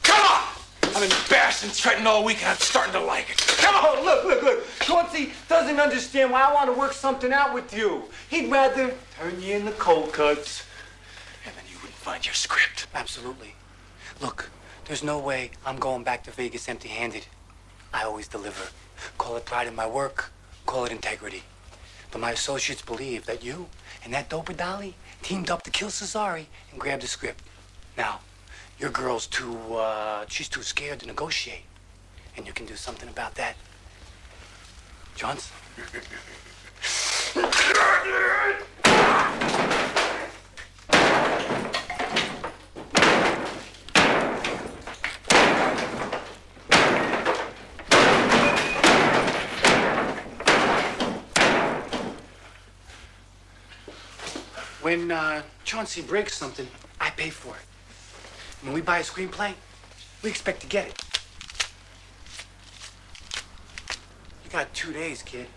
Come on! I've been bashing Trenton all week, and I'm starting to like it. Come on! Oh, look. Chauncey doesn't understand why I want to work something out with you. He'd rather turn you into cold cuts. And then you wouldn't find your script. Absolutely. Look, there's no way I'm going back to Vegas empty-handed. I always deliver. Call it pride in my work. Call it integrity. But my associates believe that you and that doper Dolly teamed up to kill Cesare and grab the script. Now, your girl's she's too scared to negotiate. And you can do something about that. Johnson? When Chauncey breaks something, I pay for it. When we buy a screenplay, we expect to get it. You got 2 days, kid.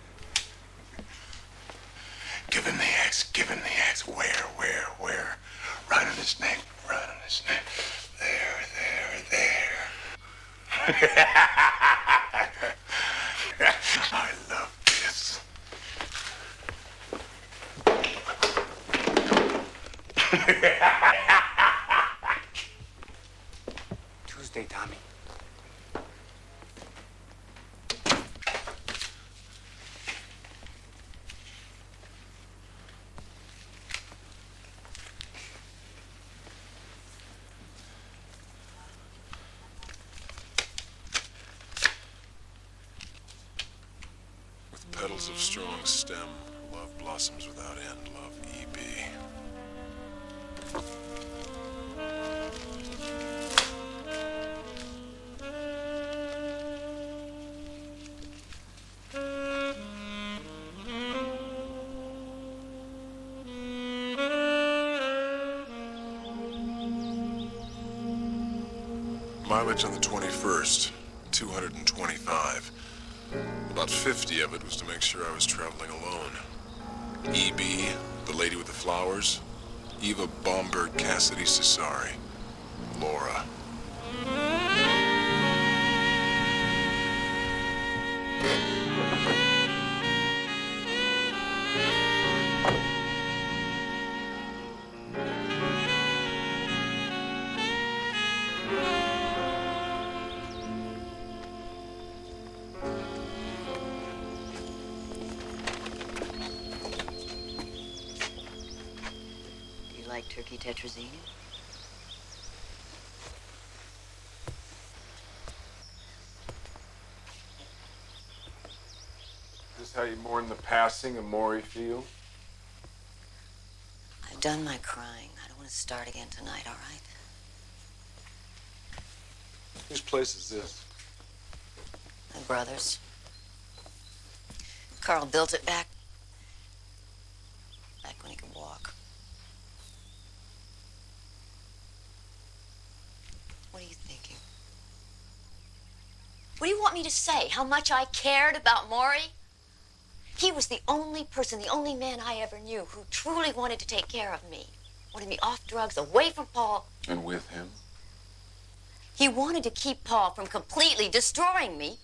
Give him the axe. Where? Right on his neck. There. I love this. Tuesday, Tommy. With petals of strong stem, love blossoms without end. Love, E.B. Mileage on the 21st, 225. About 50 of it was to make sure I was traveling alone. E.B., the lady with the flowers, Eva Bomberg Cassidy Cesare, Laura. Like turkey tetrazzini? Is this how you mourn the passing of Maury Field? I've done my crying. I don't want to start again tonight, all right? Whose place is this? My brother's. Carl built it back when he could walk. What are you thinking? What do you want me to say? How much I cared about Maury? He was the only person, the only man I ever knew who truly wanted to take care of me. Wanted me off drugs, away from Paul. And with him? He wanted to keep Paul from completely destroying me.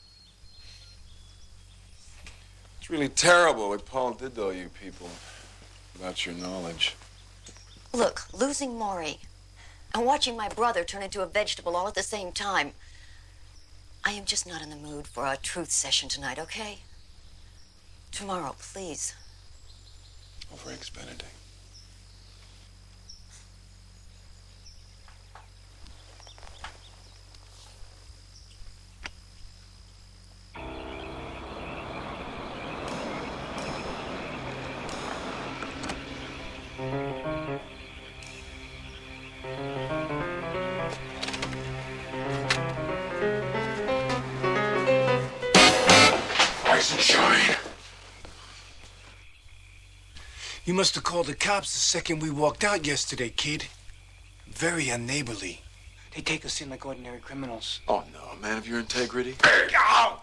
It's really terrible what Paul did to all you people without your knowledge. Look, losing Maury and watching my brother turn into a vegetable all at the same time. I am just not in the mood for a truth session tonight, okay? Tomorrow, please. Over eggs Benedict. rise and shine. You must have called the cops the second we walked out yesterday, kid. Very unneighborly. They take us in like ordinary criminals. Oh, no, man of your integrity. Now,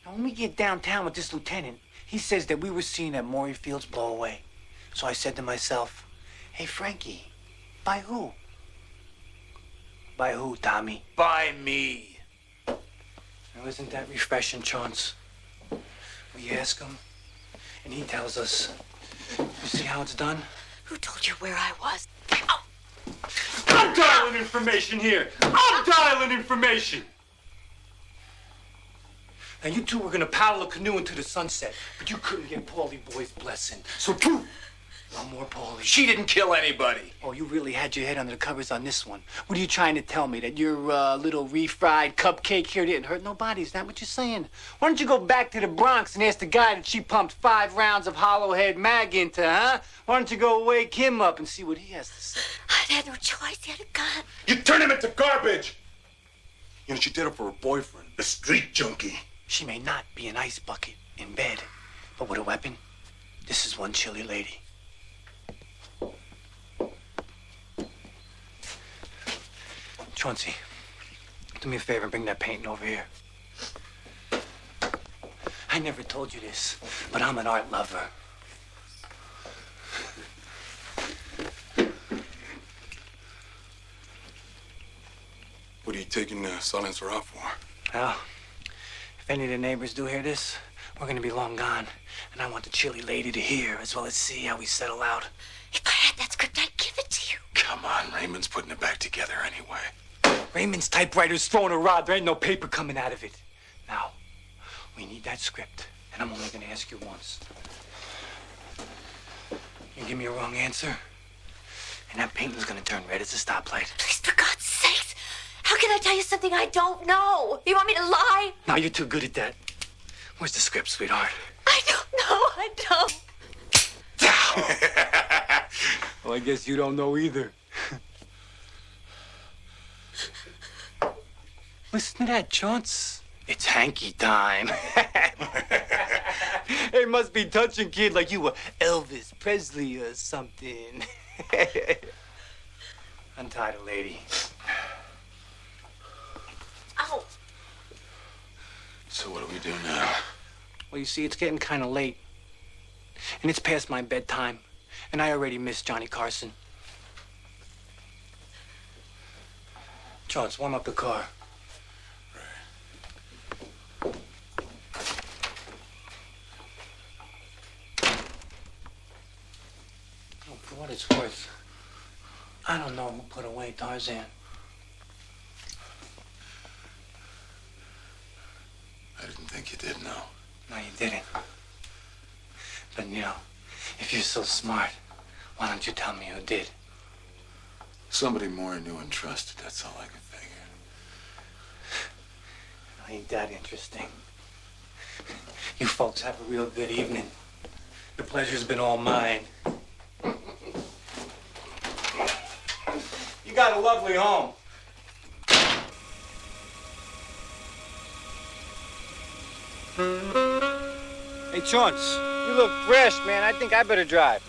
when we get downtown with this lieutenant, he says that we were seen at Maury Field's blowaway. So I said to myself, hey, Frankie, by who? By who, Tommy? By me. Now, isn't that refreshing, Chance? We ask him, and he tells us. You see how it's done? Who told you where I was? I'm dialing information here. I'm dialing information. Now, you two were gonna paddle a canoe into the sunset, but you couldn't get Paulie Boy's blessing. So, poof! No more Paulie. She didn't kill anybody. Oh, you really had your head under the covers on this one. What are you trying to tell me? That your little refried cupcake here didn't hurt nobody? Is that what you're saying? Why don't you go back to the Bronx and ask the guy that she pumped 5 rounds of hollowhead mag into, huh? Why don't you go wake him up and see what he has to say? I had no choice. He had a gun. You turn him into garbage. You know, she did it for her boyfriend, a street junkie. She may not be an ice bucket in bed, but with a weapon, this is one chilly lady. Chauncey, do me a favor and bring that painting over here. I never told you this, but I'm an art lover. What are you taking the silencer off for? Well, if any of the neighbors do hear this, we're gonna be long gone. And I want the chilly lady to hear, as well as see how we settle out. If I had that script, I'd give it to you. Come on, Raymond's putting it back together anyway. Raymond's typewriter's throwing a rod. There ain't no paper coming out of it. Now, we need that script, and I'm only gonna ask you once. You give me a wrong answer, and that painting's gonna turn red as a stoplight. Please, for God's sakes, how can I tell you something I don't know? You want me to lie? No, you're too good at that. Where's the script, sweetheart? I don't know. I don't. Well, I guess you don't know either. Listen to that, Chance. It's hanky time. It must be touching, kid, like you were Elvis Presley or something. Untie the lady. Ow. So what do we do now? Well, you see, it's getting kind of late. And it's past my bedtime. And I already miss Johnny Carson. Chance, warm up the car. Oh, for what it's worth, I don't know who put away Tarzan. I didn't think you did know. No, you didn't. But, you know, if you're so smart, why don't you tell me who did? Somebody more I knew and trusted, that's all I could figure. Ain't that interesting? You folks have a real good evening. The pleasure's been all mine. You got a lovely home. Hey, Chance, you look fresh, man. I think I better drive.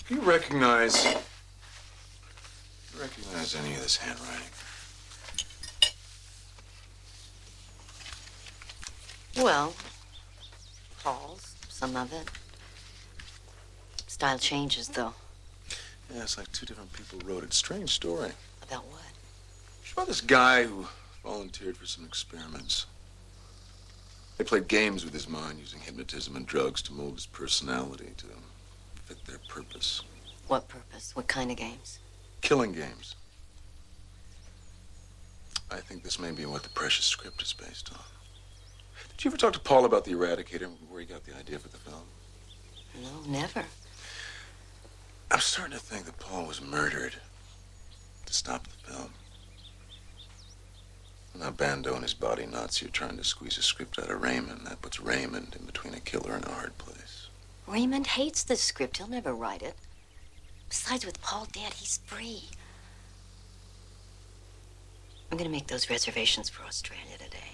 Do you recognize any of this handwriting? Well, Paul's, some of it. Style changes, though. Yeah, it's like 2 different people wrote it. Strange story. About what? It's about this guy who volunteered for some experiments. They played games with his mind using hypnotism and drugs to mold his personality to fit their purpose. What purpose? What kind of games? Killing games. I think this may be what the precious script is based on. Did you ever talk to Paul about the Eradicator, where he got the idea for the film? No, never. I'm starting to think that Paul was murdered to stop the film. Now, Bando and his body Nazi are trying to squeeze a script out of Raymond. That puts Raymond in between a killer and a hard place. Raymond hates the script. He'll never write it. Besides, with Paul dead, he's free. I'm gonna make those reservations for Australia today.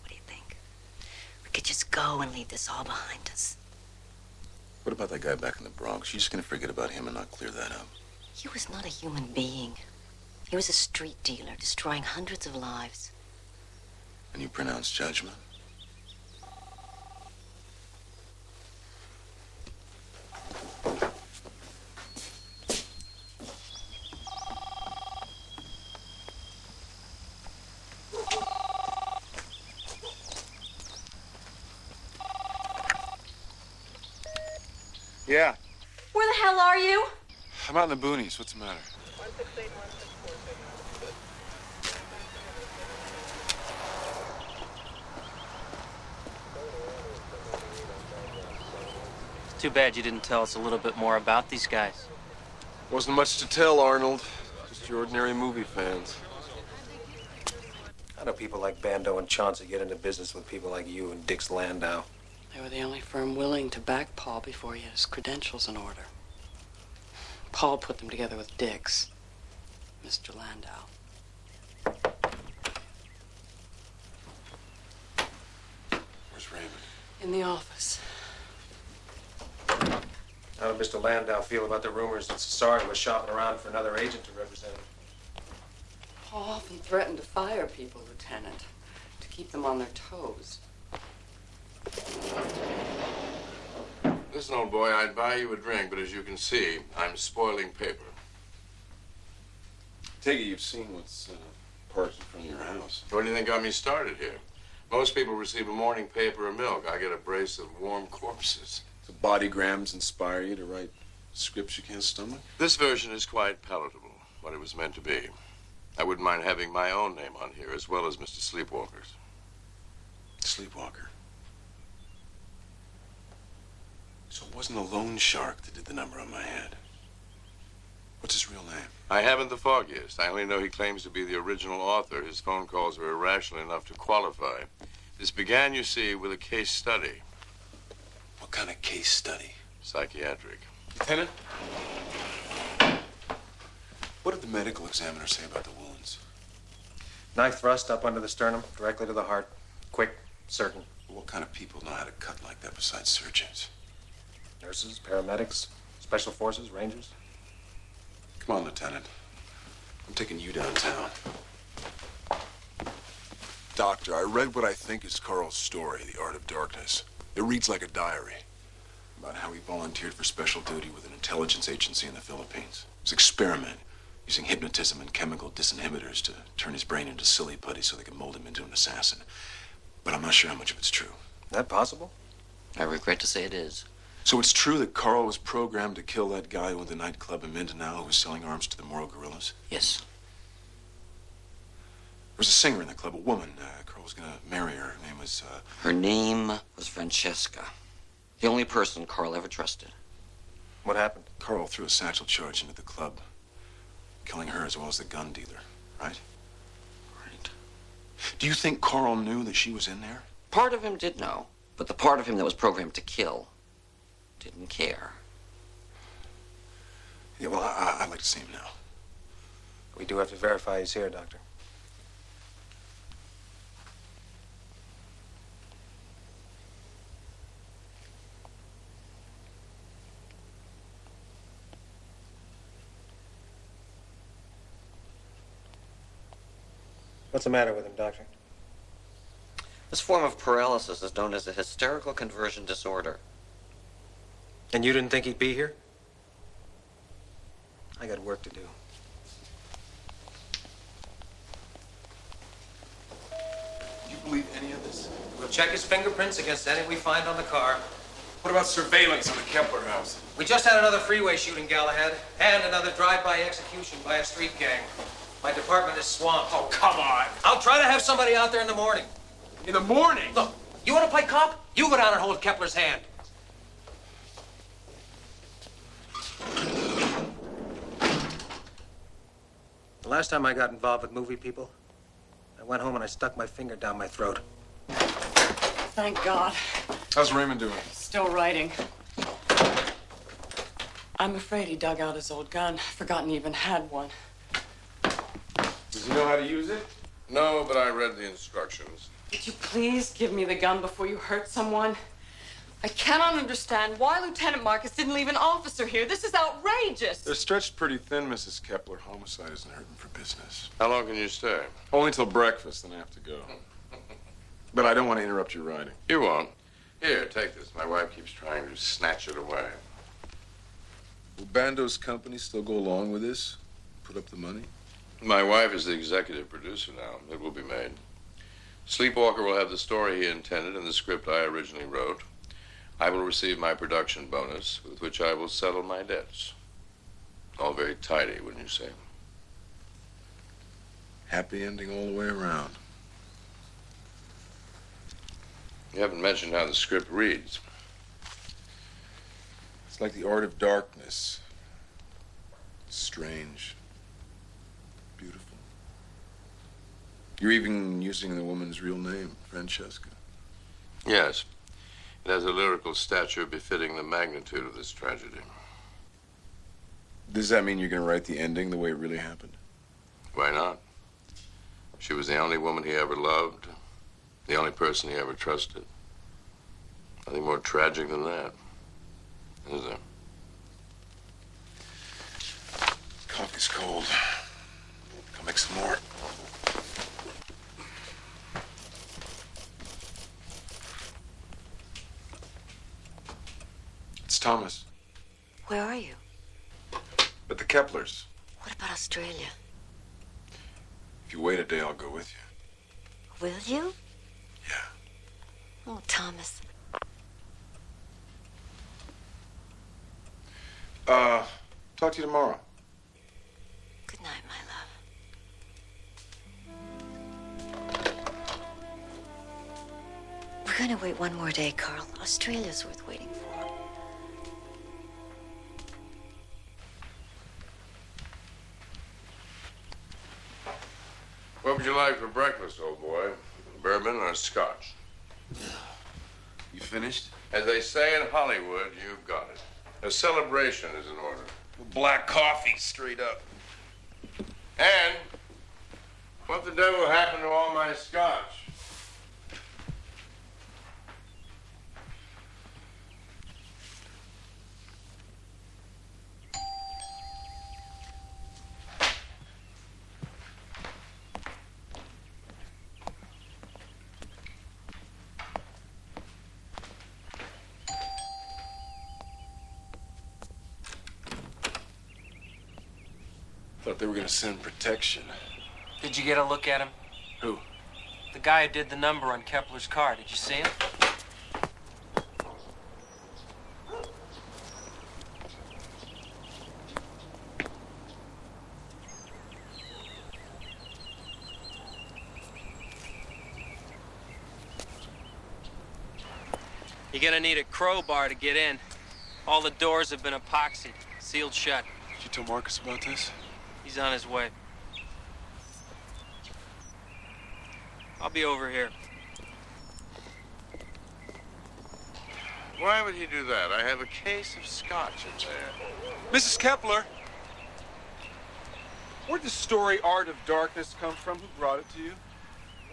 What do you think? We could just go and leave this all behind us. What about that guy back in the Bronx? You just gonna forget about him and not clear that up? He was not a human being. He was a street dealer, destroying hundreds of lives. And you pronounce judgment? Yeah, Where the hell are you? I'm out in the boonies. What's the matter? Too bad you didn't tell us a little bit more about these guys. Wasn't much to tell, Arnold. Just your ordinary movie fans. How do people like Bando and Chauncey get into business with people like you and Dix Landau? They were the only firm willing to back Paul before he had his credentials in order. Paul put them together with Dix, Mr. Landau. Where's Raymond? In the office. How did Mr. Landau feel about the rumors that Cesare was shopping around for another agent to represent him? Paul often threatened to fire people, Lieutenant, to keep them on their toes. Listen, old boy, I'd buy you a drink, but as you can see, I'm spoiling paper. Take it you've seen what's parked in front of your house. What do you think got me started here? Most people receive a morning paper or milk. I get a brace of warm corpses. So bodygrams inspire you to write scripts you can't stomach? This version is quite palatable, what it was meant to be. I wouldn't mind having my own name on here, as well as Mr. Sleepwalker's. Sleepwalker? So it wasn't a loan shark that did the number on my head. What's his real name? I haven't the foggiest. I only know he claims to be the original author. His phone calls were irrational enough to qualify. This began, you see, with a case study. What kind of case study? Psychiatric. Lieutenant? What did the medical examiner say about the wounds? Knife thrust up under the sternum, directly to the heart. Quick, certain. What kind of people know how to cut like that besides surgeons? Nurses, paramedics, special forces, rangers. Come on, Lieutenant. I'm taking you downtown. Doctor, I read what I think is Carl's story, The Art of Darkness. It reads like a diary about how he volunteered for special duty with an intelligence agency in the Philippines. It was an experiment using hypnotism and chemical disinhibitors to turn his brain into silly putty so they could mold him into an assassin. But I'm not sure how much of it's true. Is that possible? I regret to say it is. So it's true that Carl was programmed to kill that guy with the nightclub in Mindanao who was selling arms to the Moro guerrillas? Yes. There was a singer in the club, a woman. Carl was gonna marry her. Her name was, Her name was Francesca. The only person Carl ever trusted. What happened? Carl threw a satchel charge into the club, killing her as well as the gun dealer, right? Right. Do you think Carl knew that she was in there? Part of him did know, but the part of him that was programmed to kill didn't care. Yeah, well, I'd like to see him now. We do have to verify he's here, Doctor. What's the matter with him, Doctor? This form of paralysis is known as a hysterical conversion disorder. And you didn't think he'd be here? I got work to do. You believe any of this? We'll check his fingerprints against any we find on the car. What about surveillance on the Kepler house? We just had another freeway shooting, Galahad, and another drive-by execution by a street gang. My department is swamped. Oh, come on. I'll try to have somebody out there in the morning. In the morning? Look, you want to play cop? You go down and hold Kepler's hand. The last time I got involved with movie people, I went home and I stuck my finger down my throat. Thank God. How's Raymond doing? Still writing. I'm afraid he dug out his old gun. Forgotten he even had one. Does he know how to use it? No, but I read the instructions. Would you please give me the gun before you hurt someone? I cannot understand why Lieutenant Marcus didn't leave an officer here. This is outrageous. They're stretched pretty thin, Mrs. Kepler. Homicide isn't hurting for business. How long can you stay? Only till breakfast, then I have to go. But I don't want to interrupt your writing. You won't. Here, take this. My wife keeps trying to snatch it away. Will Bando's company still go along with this? Put up the money? My wife is the executive producer now. It will be made. Sleepwalker will have the story he intended and the script I originally wrote. I will receive my production bonus, with which I will settle my debts. All very tidy, wouldn't you say? Happy ending all the way around. You haven't mentioned how the script reads. It's like the art of darkness. Strange. Beautiful. You're even using the woman's real name, Francesca. Yes. It has a lyrical stature befitting the magnitude of this tragedy. Does that mean you're going to write the ending the way it really happened? Why not? She was the only woman he ever loved, the only person he ever trusted. Nothing more tragic than that, is there? Coffee's cold. I'll make some more. It's Thomas. Where are you? But the Keplers. What about Australia? If you wait a day, I'll go with you. Will you? Yeah. Oh, Thomas. Talk to you tomorrow. Good night, my love. We're gonna wait one more day, Carl. Australia's worth waiting for. What would you like for breakfast, old boy? Bourbon or scotch? You finished? As they say in Hollywood, you've got it. A celebration is in order. Black coffee, straight up. And what the devil happened to all my scotch? Thought they were going to send protection. Did you get a look at him? Who? The guy who did the number on Kepler's car. Did you see him? You're gonna need a crowbar to get in. All the doors have been epoxied, sealed shut. Did you tell Marcus about this? He's on his way. I'll be over here. Why would he do that? I have a case of scotch in there. Mrs. Kepler! Where'd the story Art of Darkness come from? Who brought it to you?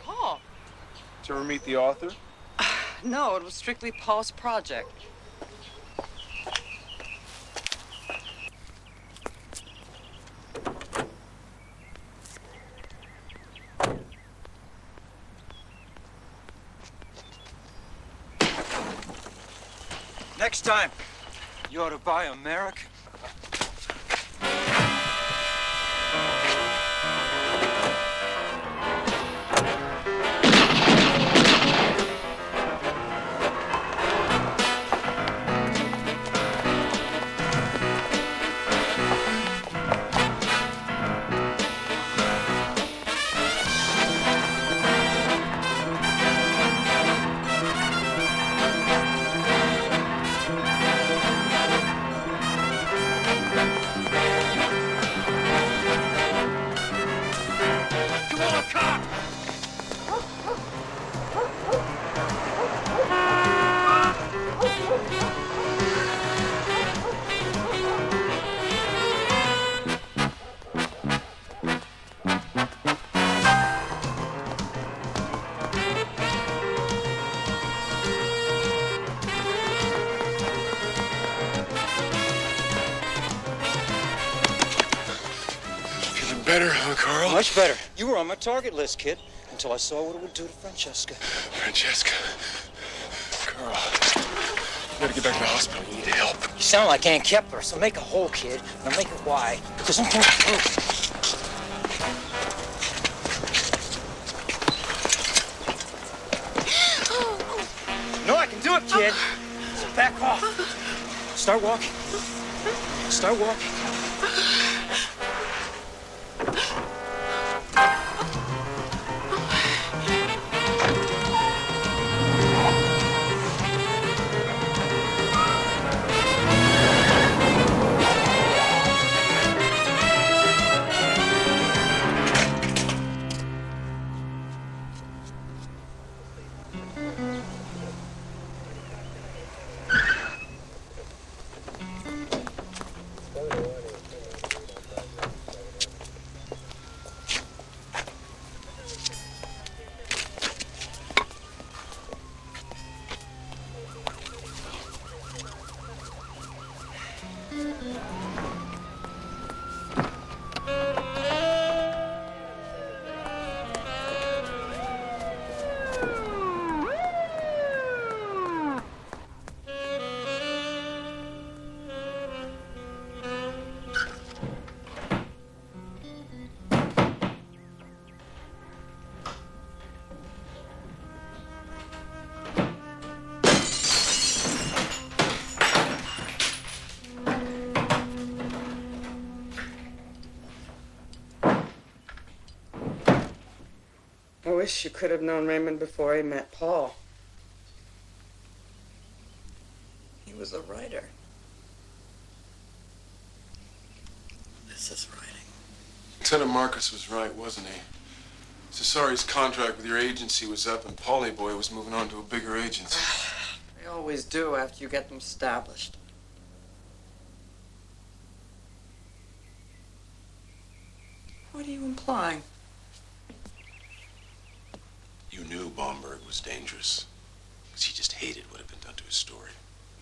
Paul? Did you ever meet the author? No, it was strictly Paul's project. Next time, you ought to buy American. better, huh, Carl? Much better. You were on my target list, kid, until I saw what it would do to Francesca. Francesca. Carl. You gotta get back to the hospital. You need help. You sound like Aunt Kepler, so make a hole, kid. Now make it wide, because I'm coming through. No, I can do it, kid. So back off. Start walking. Start walking. I wish you could have known Raymond before he met Paul. He was a writer. This is writing. Lieutenant Marcus was right, wasn't he? Cesari's contract with your agency was up, and Paulie Boy was moving on to a bigger agency. They always do after you get them established. What are you implying? You knew Bomberg was dangerous, because he just hated what had been done to his story.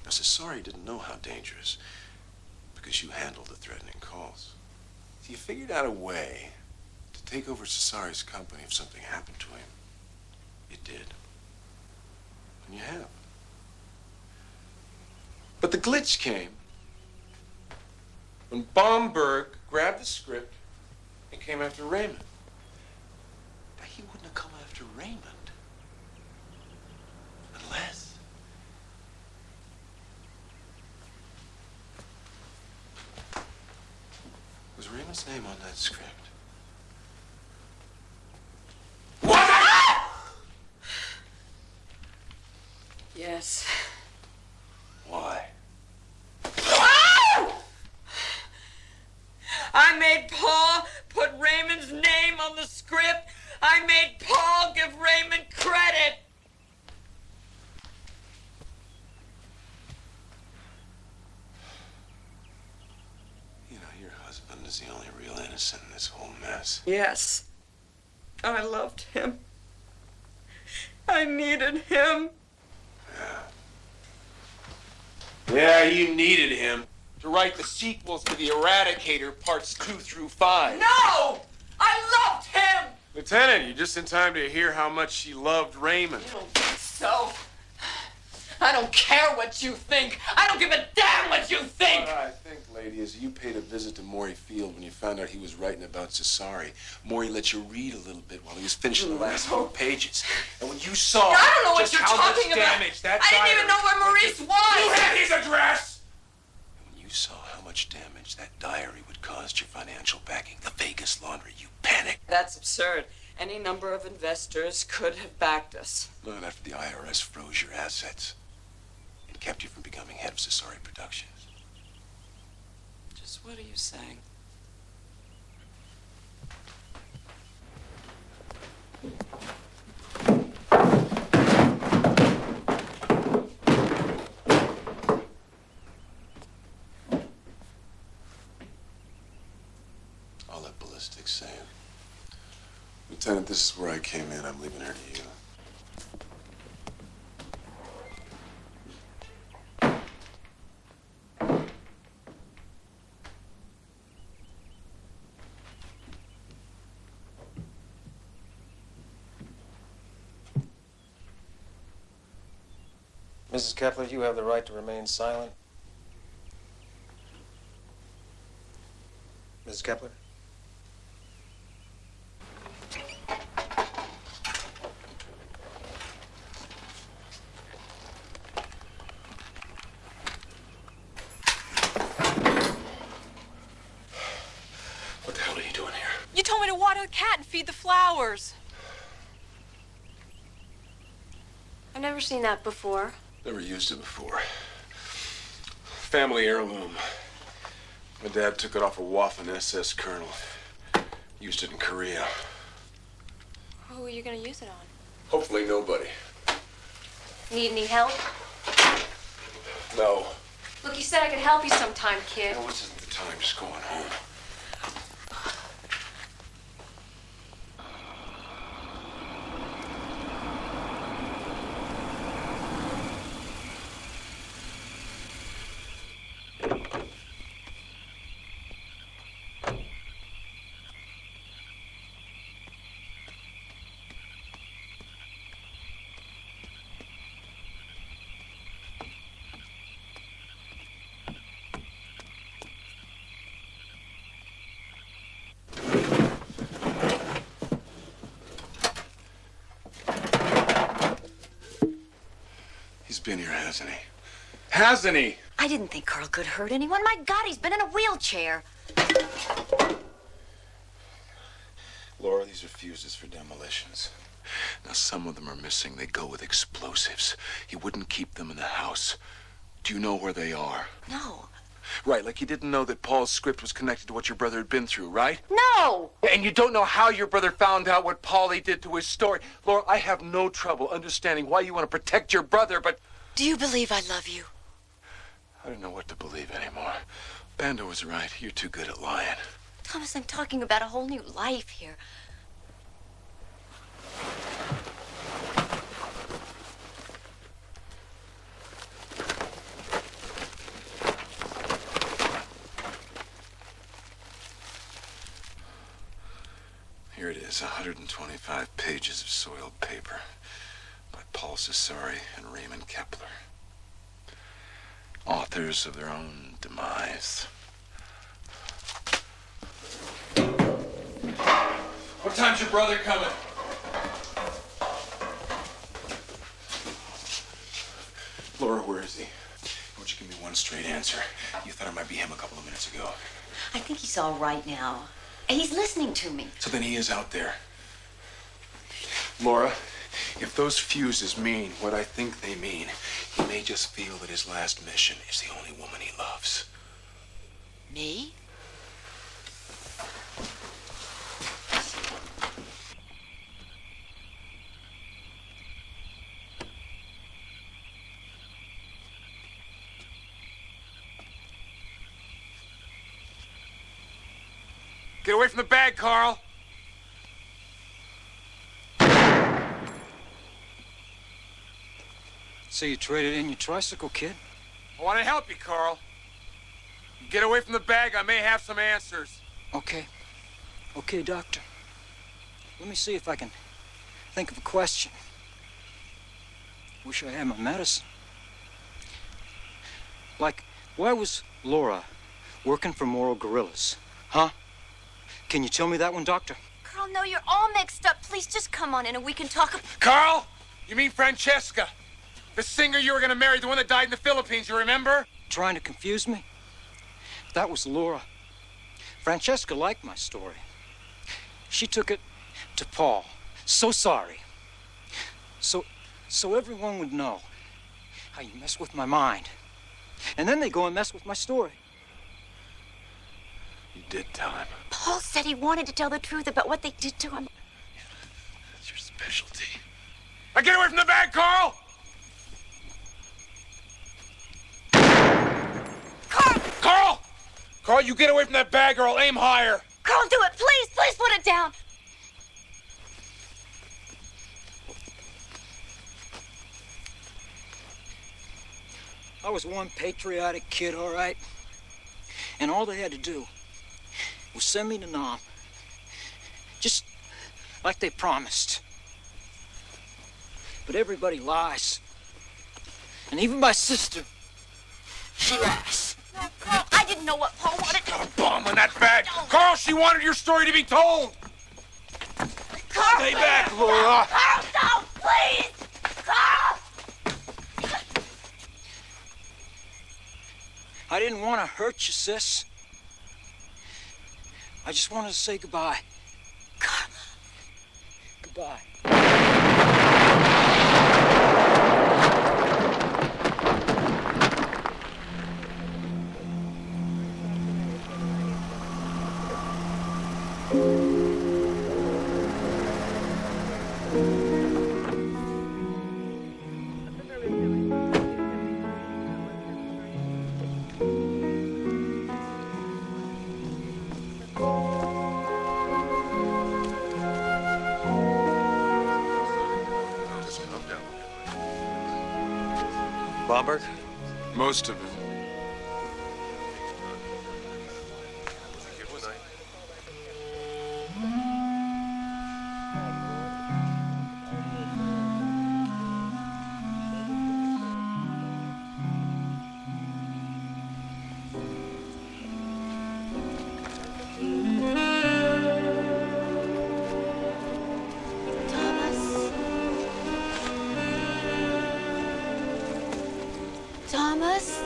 Now, Cesari didn't know how dangerous, because you handled the threatening calls. So you figured out a way to take over Cesari's company if something happened to him. You did. And you have. But the glitch came when Bomberg grabbed the script and came after Raymond. Now, he wouldn't have come after Raymond unless... Was Raymond's name on that script? Yes. Why? I made Paul put Raymond's name on the script. I made Paul give Raymond credit. You know, your husband is the only real innocent in this whole mess. Yes. I loved him. I needed him. Yeah, you needed him to write the sequels to The Eradicator, parts 2 through 5. No! I loved him! Lieutenant, you're just in time to hear how much she loved Raymond. You don't think so? I don't care what you think. I don't give a damn what you think! What I think, lady, is you paid a visit to Maury Field when you found out he was writing about Cesari. Maury let you read a little bit while he was finishing the last few pages. And when you saw I don't know just what you're how talking much about. damage that I didn't even know where Maurice was. You had his address! And when you saw how much damage that diary would cause to your financial backing, the Vegas laundry, you panicked. That's absurd. Any number of investors could have backed us. Not after the IRS froze your assets and kept you from becoming head of Cesari Productions. Just what are you saying? I'll let ballistics say it. Lieutenant, this is where I came in. I'm leaving her to you. Mrs. Kepler, you have the right to remain silent. Mrs. Kepler? What the hell are you doing here? You told me to water the cat and feed the flowers. I've never seen that before. Never used it before. Family heirloom. My dad took it off a Waffen SS colonel. Used it in Korea. Who are you gonna use it on? Hopefully nobody. Need any help? No. Look, you said I could help you sometime, kid. No, this isn't the time. Just going home. He's been here, hasn't he? Hasn't he? I didn't think Carl could hurt anyone. My God, he's been in a wheelchair. Laura, these are fuses for demolitions. Now, some of them are missing. They go with explosives. He wouldn't keep them in the house. Do you know where they are? No. Right, like you didn't know that Paul's script was connected to what your brother had been through, right? No! And you don't know how your brother found out what Paulie did to his story. Laura, I have no trouble understanding why you want to protect your brother, but... Do you believe I love you? I don't know what to believe anymore. Bando was right. You're too good at lying. Thomas, I'm talking about a whole new life here. Here it is, 125 pages of soiled paper by Paul Cesari and Raymond Kepler. Authors of their own demise. What time's your brother coming? Laura, where is he? Won't you give me one straight answer? You thought it might be him a couple of minutes ago. I think he's all right now. He's listening to me. So then he is out there. Laura, if those fuses mean what I think they mean, he may just feel that his last mission is the only woman he loves. Me? Get away from the bag, Carl! So you traded in your tricycle, kid? I want to help you, Carl. Get away from the bag, I may have some answers. Okay. Okay, Doctor. Let me see if I can think of a question. Wish I had my medicine. Like, why was Laura working for moral gorillas? Huh? Can you tell me that one, Doctor? Carl, no, you're all mixed up. Please just come on in and we can talk. Carl? You mean Francesca? The singer you were going to marry, the one that died in the Philippines, you remember? Trying to confuse me? That was Laura. Francesca liked my story. She took it to Paul. So sorry. So everyone would know how you mess with my mind. And then they go and mess with my story. You did tell him. Paul said he wanted to tell the truth about what they did to him. That's your specialty. Now get away from the bag, Carl! Carl! Carl, you get away from that bag or I'll aim higher. Carl, do it. Please, please put it down. I was one patriotic kid, all right? And all they had to do was send me to Nam. Just like they promised. But everybody lies. And even my sister. She laughs. No, Carl, I didn't know what Paul wanted. Got a bomb in that bag. Carl, she wanted your story to be told. Carl, Stay back, Laura. Carl, no, please! Carl! I didn't want to hurt you, sis. I just wanted to say goodbye. Carl. Goodbye. Bomberg? Most of it. Thomas?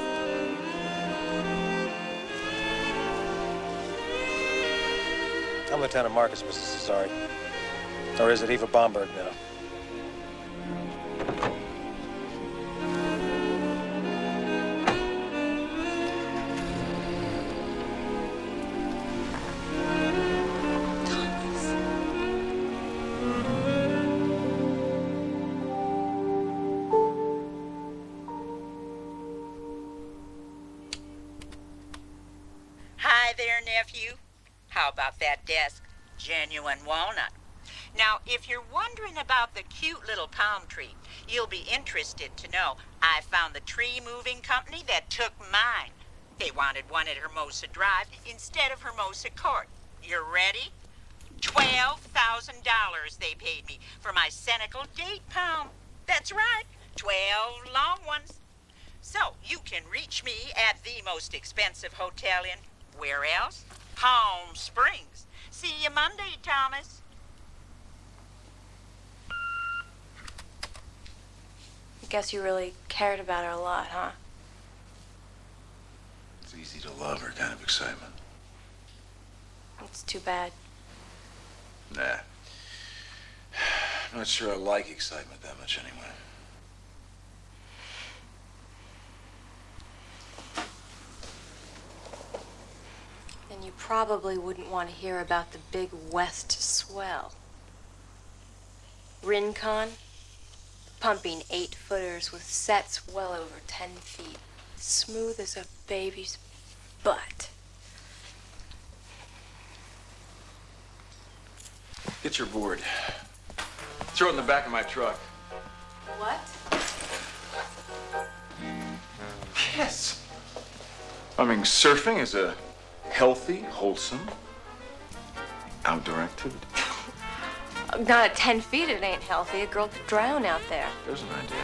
I'm Lieutenant Marcus, Mrs. Cesari. Or is it Eva Bomberg now? Hi there, nephew. How about that desk? Genuine walnut. Now, if you're wondering about the cute little palm tree, you'll be interested to know I found the tree moving company that took mine. They wanted one at Hermosa Drive instead of Hermosa Court. You ready? $12,000 they paid me for my Senecal date palm. That's right, 12 long ones. So you can reach me at the most expensive hotel in, where else? Palm Springs. See you Monday, Thomas. I guess you really cared about her a lot, huh? It's easy to love her kind of excitement. It's too bad. Nah. I'm not sure I like excitement that much anyway. Then you probably wouldn't want to hear about the big West swell. Rincon, pumping 8-footers with sets well over 10 feet, smooth as a baby's butt. Get your board. Throw it in the back of my truck. What? Yes. I mean, surfing is a healthy, wholesome outdoor activity. Not at 10 feet, it ain't healthy. A girl could drown out there. There's an idea.